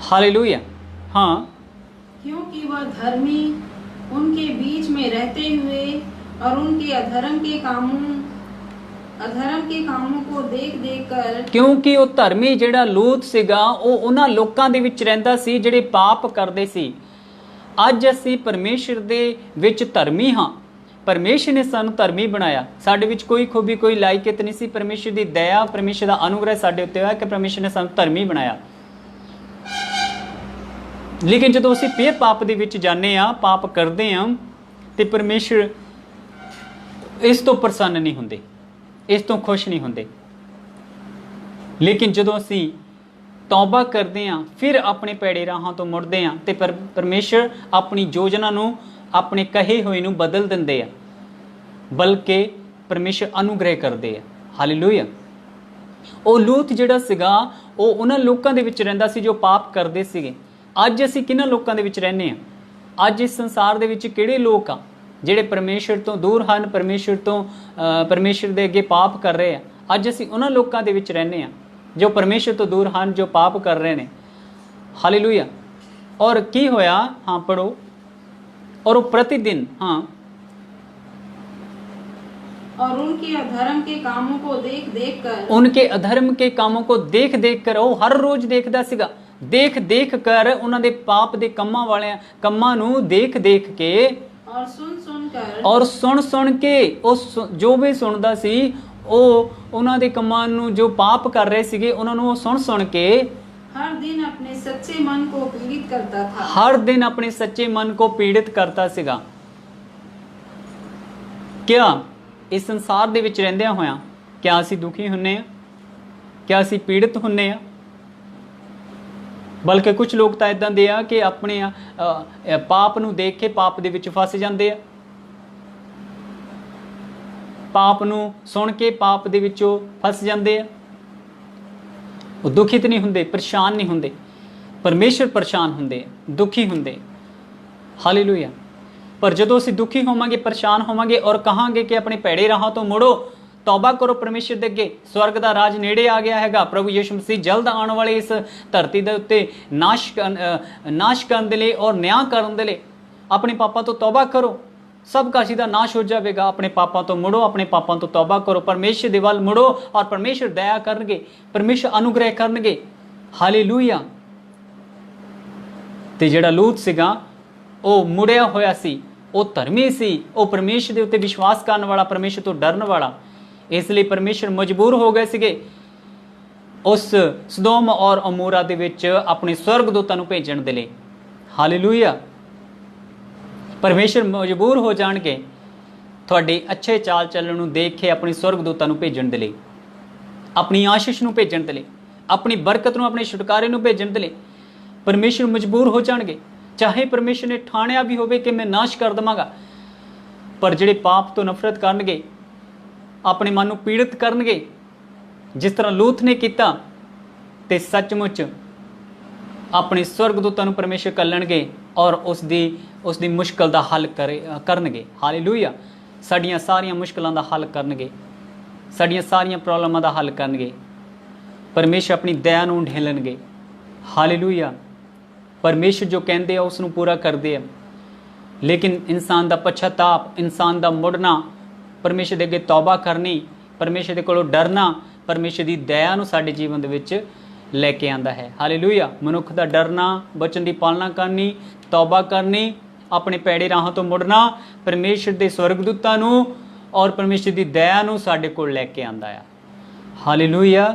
Speaker 1: हालेलुया। हाँ,
Speaker 2: क्योंकि वह धर्मी उनके बीच में रहते हुए और उनके अधर्म के कामों को देख कर,
Speaker 1: क्योंकि ਉਹ ਧਰਮੀ ਜਿਹੜਾ ਲੂਤ ਸੀਗਾ ਉਹ ਉਹਨਾਂ ਲੋਕਾਂ ਦੇ ਵਿੱਚ ਰਹਿੰਦਾ ਸੀ ਜਿਹੜੇ ਪਾਪ ਕਰਦੇ ਸੀ। ਅੱਜ ਅਸੀਂ ਪਰਮੇਸ਼ਰ ਦੇ ਵਿੱਚ ਧਰਮੀ ਹਾਂ। ਪਰਮੇਸ਼ਰ ਨੇ ਸਾਨੂੰ ਧਰਮੀ ਬਣਾਇਆ। ਸਾਡੇ ਵਿੱਚ ਕੋਈ ਖੂਬੀ, ਕੋਈ ਲਾਇਕਤ ਨਹੀਂ ਸੀ। ਪਰਮੇਸ਼ਰ ਦੀ ਦਇਆ, ਪਰਮੇਸ਼ਰ ਦਾ ਅਨੁਗ੍ਰਹਿ ਸਾਡੇ ਉੱਤੇ ਹੋਇਆ ਕਿ ਪਰਮੇਸ਼ਰ ਨੇ ਸਾਨੂੰ ਧਰਮੀ ਬਣਾਇਆ। ਲੇਕਿਨ ਜਦੋਂ ਅਸੀਂ ਫੇਰ ਪਾਪ ਦੇ ਵਿੱਚ ਜਾਂਦੇ ਹਾਂ, ਪਾਪ ਕਰਦੇ ਹਾਂ, ਤੇ ਪਰਮੇਸ਼ਰ ਇਸ ਤੋਂ ਪ੍ਰਸੰਨ ਨਹੀਂ ਹੁੰਦੇ, ਇਸ ਤੋਂ ਖੁਸ਼ ਨਹੀਂ ਹੁੰਦੇ। ਲੇਕਿਨ ਜਦੋਂ ਅਸੀਂ ਤੌਬਾ ਕਰਦੇ ਹਾਂ, ਫਿਰ ਆਪਣੇ ਭੈੜੇ ਰਾਹਾਂ ਤੋਂ ਮੁੜਦੇ ਹਾਂ, ਤੇ ਪਰਮੇਸ਼ਰ ਆਪਣੀ ਯੋਜਨਾ ਨੂੰ, ਆਪਣੇ ਕਹੇ ਹੋਏ ਨੂੰ ਬਦਲ ਦਿੰਦੇ ਆ, ਬਲਕਿ ਪਰਮੇਸ਼ਰ ਅਨੁਗ੍ਰਹਿ ਕਰਦੇ ਆ। ਹਾਲੇਲੂਇਆ। ਉਹ ਲੂਤ ਜਿਹੜਾ ਸੀਗਾ ਉਹ ਉਹਨਾਂ ਲੋਕਾਂ ਦੇ ਵਿੱਚ ਰਹਿੰਦਾ ਸੀ ਜੋ ਪਾਪ ਕਰਦੇ ਸੀਗੇ। ਅੱਜ ਅਸੀਂ ਕਿਹਨਾਂ ਲੋਕਾਂ ਦੇ ਵਿੱਚ ਰਹਿੰਦੇ ਹਾਂ? ਅੱਜ ਇਸ ਸੰਸਾਰ ਦੇ ਵਿੱਚ ਕਿਹੜੇ ਲੋਕ ਆ ਜਿਹੜੇ ਪਰਮੇਸ਼ਰ ਤੋਂ ਦੂਰ ਹਨ, ਪਰਮੇਸ਼ਰ ਦੇ ਅੱਗੇ ਪਾਪ ਕਰ ਰਹੇ ਆ? ਅੱਜ ਅਸੀਂ ਉਹਨਾਂ ਲੋਕਾਂ ਦੇ ਵਿੱਚ ਰਹਿੰਦੇ ਹਾਂ ਜੋ ਪਰਮੇਸ਼ਰ ਤੋਂ ਦੂਰ ਹਨ, ਜੋ ਪਾਪ ਕਰ ਰਹੇ ਨੇ। ਹਾਲੇਲੂਇਆ। ਔਰ ਕੀ ਹੋਇਆ? ਹਾਂ ਪੜੋ। और वो प्रतिदिन, हाँ,
Speaker 2: और उनके अधर्म के कामों को देख कर,
Speaker 1: उनके अधर्म के कामों को देख कर ਉਹ ਹਰ ਰੋਜ਼ ਦੇਖਦਾ ਸੀਗਾ। ਦੇਖ ਕਰ ਉਹਨਾਂ ਦੇ ਪਾਪ ਦੇ ਕੰਮਾਂ ਨੂੰ ਦੇਖ ਕੇ
Speaker 2: और
Speaker 1: सुन के ਉਹ ਜੋ ਵੀ ਸੁਣਦਾ ਸੀ ਉਹ ਉਹਨਾਂ ਦੇ ਕੰਮਾਂ ਨੂੰ, ਜੋ ਪਾਪ ਕਰ ਰਹੇ ਸੀਗੇ ਉਹਨਾਂ ਨੂੰ ਉਹ ਸੁਣ ਕੇ
Speaker 2: हर दिन अपने सच्चे मन को पीड़ित करता था।
Speaker 1: हर दिन अपने सच्चे मन को पीड़ित करता ਸੀਗਾ। क्या ਇਸ ਸੰਸਾਰ ਦੇ ਵਿੱਚ ਰਹਿੰਦਿਆਂ ਹੋਇਆਂ ਕਿਆ ਅਸੀਂ ਦੁਖੀ ਹੁੰਨੇ ਆ? ਕਿਆ ਅਸੀਂ ਪੀੜਿਤ ਹੁੰਨੇ ਆ? ਬਲਕਿ ਕੁਝ ਲੋਕ ਤਾਂ ਇਦਾਂ ਦੇ ਆ ਕਿ ਆਪਣੇ ਪਾਪ ਨੂੰ ਦੇਖ ਕੇ ਪਾਪ ਦੇ ਵਿੱਚ ਫਸ ਜਾਂਦੇ ਆ, ਪਾਪ ਨੂੰ ਸੁਣ ਕੇ ਪਾਪ ਦੇ ਵਿੱਚੋਂ ਫਸ ਜਾਂਦੇ ਆ। ਉਹ ਦੁਖਿਤ ਨਹੀਂ ਹੁੰਦੇ, ਪਰੇਸ਼ਾਨ ਨਹੀਂ ਹੁੰਦੇ। ਪਰਮੇਸ਼ਰ ਪਰੇਸ਼ਾਨ ਹੁੰਦੇ, ਦੁਖੀ ਹੁੰਦੇ। ਹਾਲੇਲੂਇਆ। पर जदों असीं दुखी होवांगे, परेशान होवांगे और कहांगे कि अपने भैड़े राहां तो मुड़ो, तौबा करो परमेश्वर दे अगे, स्वर्ग दा राज नेड़े आ गया हैगा। प्रभु यीशु मसीह जल्द आने वाले इस धरती दे उत्ते नाश करन दे लई और न्याय करन दे लई अपने पापां तो तौबा करो, सब काशी का नाश हो जाएगा। अपने पापां तो मुड़ो, अपने पापां तो तौबा करो, परमेश्वर दे वल मुड़ो और परमेश्वर दया करनगे, परमेश्वर अनुग्रह करनगे। हालेलूया। ते जिहड़ा लूत सीगा ਉਹ ਮੁੜਿਆ ਹੋਇਆ ਸੀ, ਉਹ ਧਰਮੀ ਸੀ, ਉਹ ਪਰਮੇਸ਼ਰ ਦੇ ਉੱਤੇ ਵਿਸ਼ਵਾਸ ਕਰਨ ਵਾਲਾ, ਪਰਮੇਸ਼ਰ ਤੋਂ ਡਰਨ ਵਾਲਾ। ਇਸ ਲਈ ਪਰਮੇਸ਼ਰ ਮਜਬੂਰ ਹੋ ਗਏ ਸੀਗੇ ਉਸ ਸਦੋਮ ਔਰ ਅਮੋਰਾ ਦੇ ਵਿੱਚ ਆਪਣੇ ਸਵਰਗਦੂਤਾਂ ਨੂੰ ਭੇਜਣ ਦੇ ਲਈ। ਹਾਲੇਲੂਇਆ। ਪਰਮੇਸ਼ਰ ਮਜਬੂਰ ਹੋ ਜਾਣਗੇ ਤੁਹਾਡੇ ਅੱਛੇ ਚਾਲ ਚੱਲਣ ਨੂੰ ਦੇਖ ਕੇ ਆਪਣੇ ਸਵਰਗਦੂਤਾਂ ਨੂੰ ਭੇਜਣ ਦੇ ਲਈ, ਆਪਣੀ ਆਸ਼ੀਸ਼ ਨੂੰ ਭੇਜਣ ਦੇ ਲਈ, ਆਪਣੀ ਬਰਕਤ ਨੂੰ, ਆਪਣੇ ਛੁਟਕਾਰੇ ਨੂੰ ਭੇਜਣ ਦੇ ਲਈ ਪਰਮੇਸ਼ਰ ਮਜਬੂਰ ਹੋ ਜਾਣਗੇ। ਚਾਹੇ ਪਰਮੇਸ਼ਰ ਨੇ ਠਾਣਿਆ ਵੀ ਹੋਵੇ ਕਿ ਮੈਂ ਨਾਸ਼ ਕਰ ਦੇਵਾਂਗਾ, ਪਰ ਜਿਹੜੇ ਪਾਪ ਤੋਂ ਨਫ਼ਰਤ ਕਰਨਗੇ, ਆਪਣੇ ਮਨ ਨੂੰ ਪੀੜਿਤ ਕਰਨਗੇ ਜਿਸ ਤਰ੍ਹਾਂ ਲੂਤ ਨੇ ਕੀਤਾ, ਤੇ ਸੱਚਮੁੱਚ ਆਪਣੇ ਸਵਰਗਦੂਤਾਂ ਨੂੰ ਪਰਮੇਸ਼ਰ ਕੱਲਣਗੇ ਔਰ ਉਸ ਦੀ ਮੁਸ਼ਕਲ ਦਾ ਹੱਲ ਕਰਨਗੇ। ਹਾਲੇਲੂਇਆ। ਸਾਡੀਆਂ ਸਾਰੀਆਂ ਮੁਸ਼ਕਲਾਂ ਦਾ ਹੱਲ ਕਰਨਗੇ, ਸਾਡੀਆਂ ਸਾਰੀਆਂ ਪ੍ਰੋਬਲਮਾਂ ਦਾ ਹੱਲ ਕਰਨਗੇ। ਪਰਮੇਸ਼ਰ ਆਪਣੀ ਦਇਆ ਨੂੰ ਢੇਲਣਗੇ। ਹਾਲੇਲੂਇਆ। परमेश्वर जो कहते हैं उसनों पूरा करते हैं, लेकिन इंसान का पश्चाताप, इंसान का मुड़ना, परमेश्वर के अगे तौबा करनी, परमेश्वर के कोलों डरना, परमेश्वर की दया नूं साडे जीवन दे विच लैके आंदा है। हालेलूया। मनुख का डरना, वचन की पालना करनी, तौबा करनी, अपने पैड़े राहां तो मुड़ना, परमेश्वर के स्वर्गदूतां नूं और परमेश्वर की दया नूं साडे कोल लैके आंदा है। हालेलूया।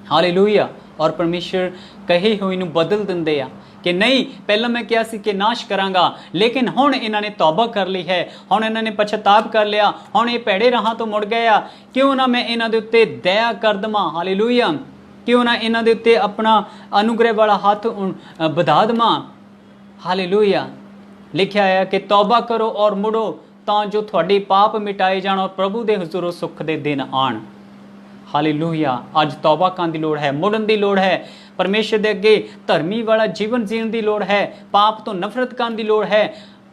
Speaker 1: हालेलूया। और परमेश्वर कहे हुए नूं बदल दिंदे आ कि नहीं, पहला मैं कहा सी कि नाश करांगा, लेकिन हुण इन्हां ने तौबा कर ली है, हुण इन्हां ने पछताप कर लिया, हुण ये भैड़े राहां तो मुड़ गए आ, क्यों ना मैं इन्हां दे उत्ते दया कर देवां। हालेलूया। क्यों ना इन्हां दे उत्ते अपना अनुग्रह वाला हाथ बढ़ा देवां। हालेलूया। लिखिया है कि तौबा करो और मुड़ो तां जो तुहाडे पाप मिटाए जाण और प्रभु दे हुजूरों सुख दे दिन आण। हालेलूया। अज तौबा करन दी लोड़ है, मुड़न दी लोड़ है, परमेश्वर दे अगे धर्मी वाला जीवन जीण दी लोड़ है, पाप तो नफरत करन दी लोड़ है।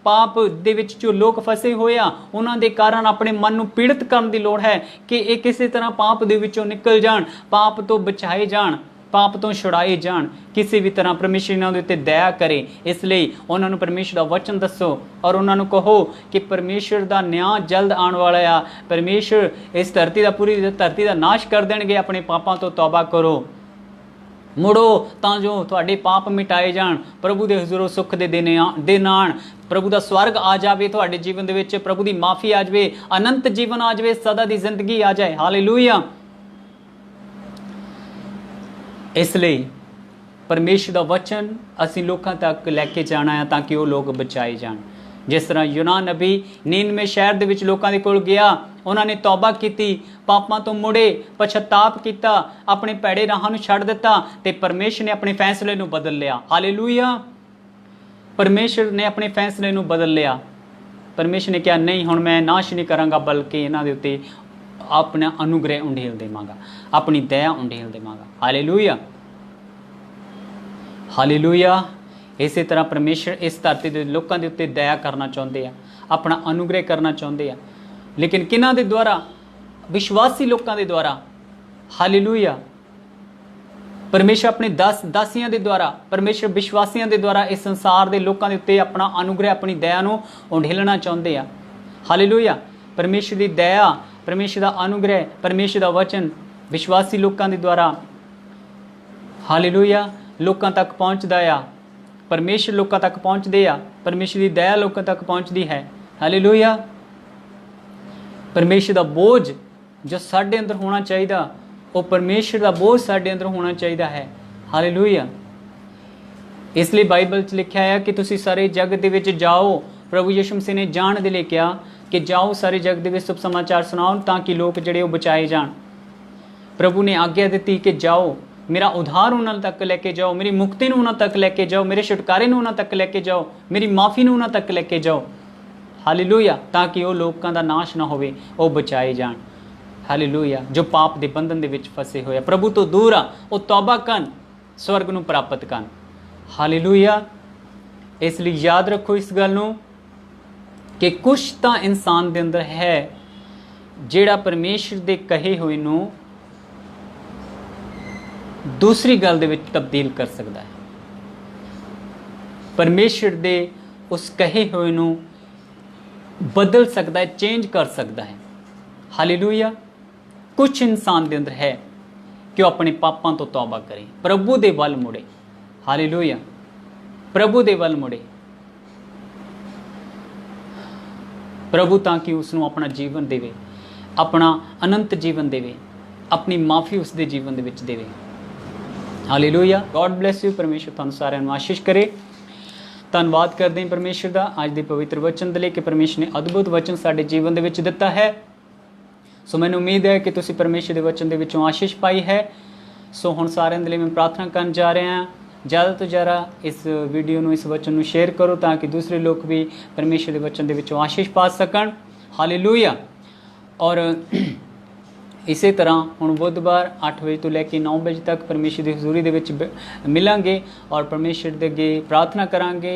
Speaker 1: पाप दे विच जो लोग फसे होए आ उन्हां दे कारण अपने मन नूं पीड़ित करन दी लोड़ है कि ये किसी तरह पाप दे विचों निकल जाण, पाप तो बचाए जाण, पाप तो छुड़ाए जाण। किसी भी तरह परमेश्वर इन्हां दे उत्ते दया करे। इसलिए उन्हां नूं परमेश्वर दा वचन दसो और उन्हां नूं कहो कि परमेश्वर दा न्याय जल्द आने वाला आ। परमेश्वर इस धरती दा, पूरी धरती दा नाश कर देणगे। अपने पापां तो तौबा करो, मुड़ो तां जो तुहाडे पाप मिटाए जाण, प्रभु दे हुजूरों सुख दे दिन आण, प्रभु दा स्वर्ग आ जावे तुहाडे जीवन दे विच, प्रभु दी माफ़ी आ जावे, अनंत जीवन आ जावे, सदा दी जिंदगी आ जाए। हालेलूया। इसलिए परमेश्वर का वचन असीं लोकां तक लैके जाना है ताकि वो लोग बचाए जाण। जिस तरह यूनान नबी नीनवे शहर दे विच लोकां दे कोल गया, उन्होंने तौबा की, पापां तो मुड़े, पछताप किया, अपने भैड़े राहां नूं छड्ड दिता ते परमेश्वर ने अपने फैसले नूं बदल लिया। हालेलूया। परमेश्वर ने अपने फैसले नूं बदल लिया। परमेश्वर ने कहा नहीं, हुण मैं नाश नहीं करांगा, बल्कि इन्हां दे उत्ते अपना अनुग्रह उंडेल देवांगा, अपनी दया उंडेल देवांगा। हालेलूया। हालेलूया। इसी तरह परमेश्वर इस धरती के लोगों के उत्ते दया करना चाहते हैं, अपना अनुग्रह करना चाहते हैं, लेकिन किन्हां दे द्वारा? विश्वासी लोगों के द्वारा। हालेलूया। परमेश्वर अपने दासियां दे द्वारा, परमेश्वर विश्वासियों के द्वारा इस संसार के लोगों के उत्ते अपना अनुग्रह, अपनी दया नूं उंडेलना चाहते हैं। हालेलूया। परमेश्वर की दया, परमेश्वर का अनुग्रह, परमेश्वर का वचन विश्वासी लोगों के द्वारा हालेलूया लोगों तक पहुँचता आ। परमेश्वर लोगों तक पहुँचते आ, परमेश्वर की दया लोगों तक पहुँचती है। हालेलूया। परमेश्वर का बोझ जो साढ़े अंदर होना चाहिए, वो परमेश्वर का बोझ साढ़े अंदर होना चाहिए है। हालेलूया। इसलिए बाइबल च लिखा है कि तुसी सारे जग दे विच जाओ। प्रभु यीशु मसीह ने जान दे लिए कहा कि जाओ सारे जग दे विच शुभ समाचार सुनाओ ताकि लोग जिहड़े बचाए जाण। प्रभु ने आग्ञा दी कि जाओ, मेरा उद्धार उन्हां तक लैके जाओ, मेरी मुक्ति नूं उन्हां तक लैके जाओ, मेरे छुटकारे नूं उन्हां तक लैके जाओ, मेरी माफ़ी नूं उन्हां तक लैके जाओ। हालेलूया। ताकि वो लोगों का नाश ना होवे, वो बचाए जाण। हालेलूया। जो पाप के बंधन दे विच फसे होए, प्रभु तो दूर आ, वो तौबा करन, स्वर्ग नूं प्राप्त करन। हालेलूया। इसलिए याद रखो इस गल नूं कि कुछ तो इंसान के अंदर है जिहड़ा परमेश्वर के कहे हुए नूं दूसरी गल दे विच तब्दील कर सकता है, परमेश्वर दे उस कहे हुए नूं बदल सकता है, चेंज कर सकता है। हालेलुया। कुछ इंसान के अंदर है कि वह अपने पापों तो तौबा करे, प्रभु दे वल मुड़े। हालेलुया। प्रभु दे वल मुड़े, प्रभु ताकि उसनों अपना जीवन देवे, अपना अनंत जीवन देवे, अपनी माफ़ी उसके जीवन दे विच देवे। हालेलुया। God bless you. परमेश्वर तुहानूं सारिआं नूं आशीष करे। धन्नवाद करते हैं परमेश्वर का अज के पवित्र वचन दे लई कि परमेश्वर ने अद्भुत वचन साडे जीवन दे विच दिता है। सो मैनूं उम्मीद है कि तुसीं परमेश्वर के वचन दे विचों आशीष पाई है। सो हुण सारिआं दे लई मैं प्रार्थना करन जा रहा हां, ज़्यादा तो ज़्यादा इस वीडियो नूं, इस वचन नूं शेयर करो ताकि दूसरे लोग भी परमेश्वर के वचन दे विचों आशीष पा सकन। हालेलुया। और इसे तरह हुण बुधवार 8 बजे तो लैके 9 बजे तक परमेश्वर की हजूरी दे विच मिलांगे और परमेश्वर दे अगे प्रार्थना करांगे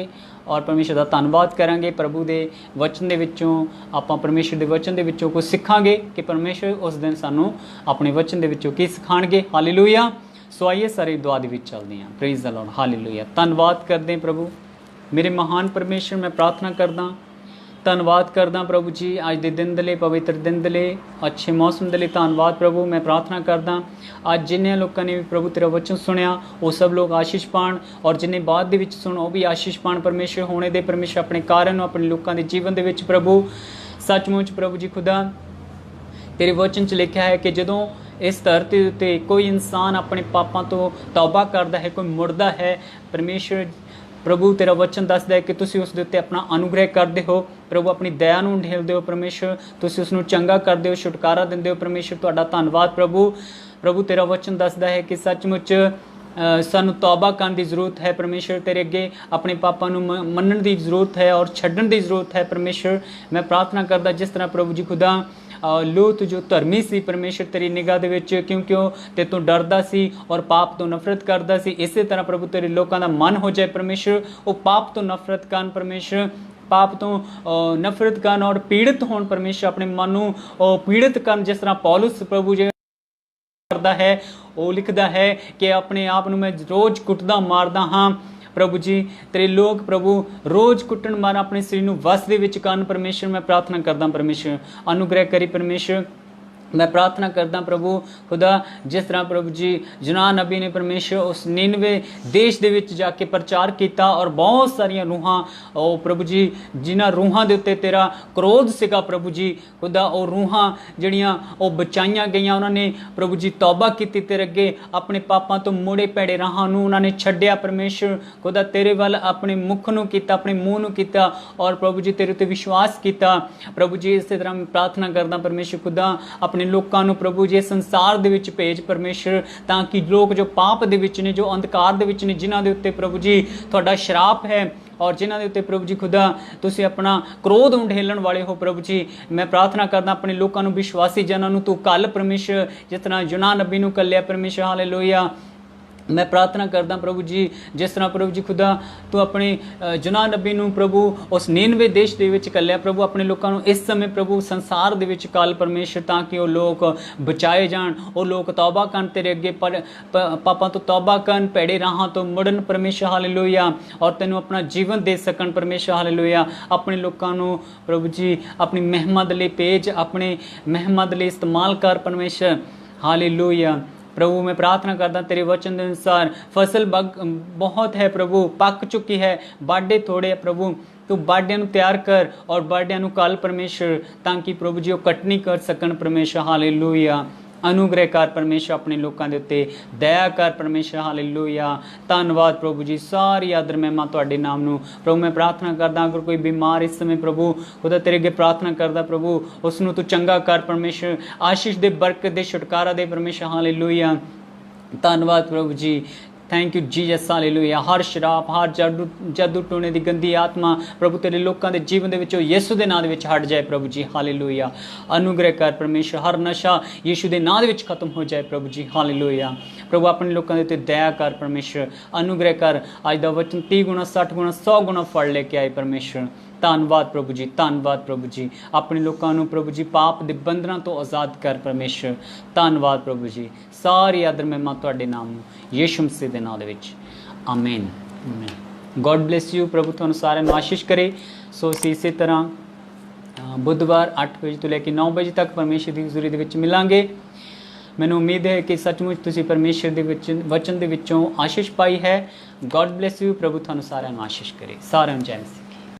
Speaker 1: और परमेश्वर का धन्नवाद करांगे। प्रभु के वचन दे विचों आपां परमेश्वर के वचन दे विचों कुछ सीखांगे कि परमेश्वर उस दिन सानूं अपने वचन दे विचों की सिखाणगे। हालेलुया। सो आइए सारी दुआ दे विच चलदे हां। Praise the Lord. हालेलुया। धन्नवाद करदे हैं प्रभु, मेरे महान परमेश्वर, मैं प्रार्थना करदा, धन्नवाद करदा प्रभु जी अज के दिन दे, पवित्र दिन दे, अच्छे मौसम दे, धन्नवाद प्रभु। मैं प्रार्थना करदा अज जिन्हें लोगों ने भी प्रभु तेरा वचन सुनिया वो सब लोग आशीष पाण और जिन्हें बाद दे विच सुनो वो भी आशीष पाण। परमेश्वर होने दे परमेश्वर अपने कारण अपने लोगों के जीवन दे विच प्रभु सचमुच प्रभु जी खुदा तेरे वचन च लिखा है कि जदों इस धरती उत्ते कोई इंसान अपने पापों तो तौबा करता है, कोई मुड़दा है, परमेश्वर प्रभु तेरा वचन दसदा है कि तुसीं उस दे उत्ते अपना अनुग्रह करदे हो प्रभु, अपनी दया नूं ढेलदे हो परमेश्वर, तुसीं उसनूं चंगा करदे हो, छुटकारा दिंदे हो परमेश्वर। तुहाडा धन्नवाद प्रभु। प्रभु तेरा वचन दसदा है कि सचमुच सानू तौबा करने की जरूरत है परमेश्वर, तेरे अगे अपने पापां नूं मनण की जरूरत है और छड्डण की जरूरत है परमेश्वर। मैं प्रार्थना करदा जिस तरह प्रभु जी खुदा लूत जो धर्मी सी परमेश्वर तेरी निगाह दे विच क्योंकि वो ते तो डरदा सी और पाप तो नफरत करदा सी, इस तरह प्रभु तेरे लोगों का मन हो जाए परमेश्वर, वो पाप तो नफरत करन परमेश्वर, पाप तो नफरत करन और पीड़ित होण परमेश्वर, अपने मन नूं पीड़ित करन जिस तरह पौलुस प्रभु जी करदा है। वो लिखदा है कि अपने आप नूं मैं रोज़ कुटदा मारदा हाँ प्रभु जी, तेरे लोग प्रभु रोज़ कुटन मार अपने शरीर नूं वस दे विच करन परमेश्वर। मैं प्रार्थना करदा परमेश्वर अनुग्रह करी परमेश्वर। मैं प्रार्थना करदा प्रभु खुदा जिस तरह प्रभु जी यूनाह नबी ने परमेश्वर उस 99 देश दे विच जाके प्रचार किया और बहुत सारिया रूहां ओ प्रभु जी जिन्हां रूहां दे उत्ते तेरा क्रोध सिगा प्रभु जी खुदा, वो रूहां जिहड़ियां वो बचाईयां गईयां, उन्होंने प्रभु जी तौबा की तेरे अगे अपने पापां तो मुड़े भैड़े राहां नूं उन्होंने छड्डिया परमेश्वर खुदा, तेरे वल अपने मुख नूं कीता, अपने मूँह नूं कीता और प्रभु जी तेरे उत्ते विश्वास किया प्रभु जी। इस तरह मैं प्रार्थना करदा परमेश्वर खुदा अपने लोगों नूं प्रभु जी संसार दे विच भेज परमेश्वर, ताकि लोग जो पाप दे विच ने, जो अंधकार दे विच ने, जिन्हां दे उत्ते प्रभु जी तुहाडा श्राप है और जिन्हां दे उत्ते प्रभु जी खुदा तुसीं अपना क्रोध उंडेलण वाले हो प्रभु जी। मैं प्रार्थना करदा अपने लोगों नूं विश्वासी जनां नूं तू कल परमेश्वर जिस तरह यूनाह नबी नूं कल्लिया परमेश्वर। हालेलुया। मैं प्रार्थना करदा प्रभु जी जिस तरह प्रभु जी खुदा तू अपने यूनाह नबी नूं प्रभु उस 99 देश दे विच कल्लिया प्रभु, अपने लोगों नूं इस समय प्रभु संसार दे विच कल परमेश्वर, ताकि वो लोग बचाए जाण, वो लोग तौबा करन तेरे अगे पापां तो तौबा करन, भैड़े राहां तो मुड़न परमेश्वर। हालेलुया। और तैनूं अपना जीवन दे सकन परमेश्वर। हालेलुया। अपने लोगों नूं प्रभु जी अपनी महिमा दे लई भेज, अपने महिमा दे लई इस्तेमाल कर परमेश्वर। हालेलुया। प्रभु मैं प्रार्थना करदा तेरे वचन के अनुसार फसल बहुत है प्रभु, पक चुकी है, बाडे थोड़े है प्रभु, तू बाडियां नूं तैयार कर और बाडियां नूं कल परमेश्वर, ताकि प्रभु जी वो कटनी कर सकन परमेश्वर। हालेलुया। अनुग्रह कर परमेश्वर, अपने लोगों के उत्ते दया कर परमेश्वर। हालेलुया। धन्नवाद प्रभु जी, सारी आदर महिमा तुहाडे नाम नूं प्रभु। मैं प्रार्थना करदा अगर कोई बीमार इस समय प्रभु खुदा तेरे अगे प्रार्थना करदा प्रभु उसनूं तू चंगा कर परमेश्वर, आशीष दे, बरकत दे, छुटकारा दे परमेश्वर। हालेलुया। धन्नवाद प्रभु जी, थैंक यू जीसस। हालेलुया। हर शराब, हर जादू टोने की गंदी आत्मा प्रभु तेरे लोगों के जीवन के विचों यीशु के नाम दे विच हट जाए प्रभु जी। हालेलुया। अनुग्रह कर परमेश्वर, हर नशा यीशु के नाम दे विच खत्म हो जाए प्रभु जी। हालेलुया। प्रभु अपने लोगों के उत्ते दया कर परमेश्वर, अनुग्रह कर, अज दा वचन 30 गुणा 60 गुणा 100 गुणा फल लेके आए परमेश्वर। ਧੰਨਵਾਦ ਪ੍ਰਭੂ ਜੀ, ਧੰਨਵਾਦ ਪ੍ਰਭੂ ਜੀ। ਆਪਣੇ ਲੋਕਾਂ ਨੂੰ ਪ੍ਰਭੂ ਜੀ ਪਾਪ ਦੇ ਬੰਧਨਾਂ ਤੋਂ ਆਜ਼ਾਦ ਕਰ ਪਰਮੇਸ਼ਰ। ਧੰਨਵਾਦ ਪ੍ਰਭੂ ਜੀ। ਸਾਰੀ ਆਦਰ ਮਹਿਮਾ ਤੁਹਾਡੇ ਨਾਮ ਨੂੰ, ਯਿਸੂ ਮਸੀਹ ਦੇ ਨਾਮ ਦੇ ਵਿੱਚ, ਆਮੀਨ। God bless you. ਪ੍ਰਭੂ ਤੁਹਾਨੂੰ ਸਾਰਿਆਂ ਨੂੰ ਆਸ਼ੀਸ਼ ਕਰੇ। ਸੋ ਅਸੀਂ ਇਸੇ ਤਰ੍ਹਾਂ ਬੁੱਧਵਾਰ 8 ਵਜੇ ਤੋਂ ਲੈ ਕੇ 9 ਵਜੇ ਤੱਕ ਪਰਮੇਸ਼ਰ ਦੀ ਹਜ਼ੂਰੀ ਦੇ ਵਿੱਚ ਮਿਲਾਂਗੇ। ਮੈਨੂੰ ਉਮੀਦ ਹੈ ਕਿ ਸੱਚਮੁੱਚ ਤੁਸੀਂ ਪਰਮੇਸ਼ਰ ਦੇ ਵਿੱਚ ਵਚਨ ਦੇ ਵਿੱਚੋਂ ਆਸ਼ੀਸ਼ ਪਾਈ ਹੈ। God bless you. ਪ੍ਰਭੂ ਤੁਹਾਨੂੰ ਸਾਰਿਆਂ ਨੂੰ ਆਸ਼ੀਸ਼ ਕਰੇ। ਸਾਰਿਆਂ ਨੂੰ ਜੈ ਮਸੀਹ।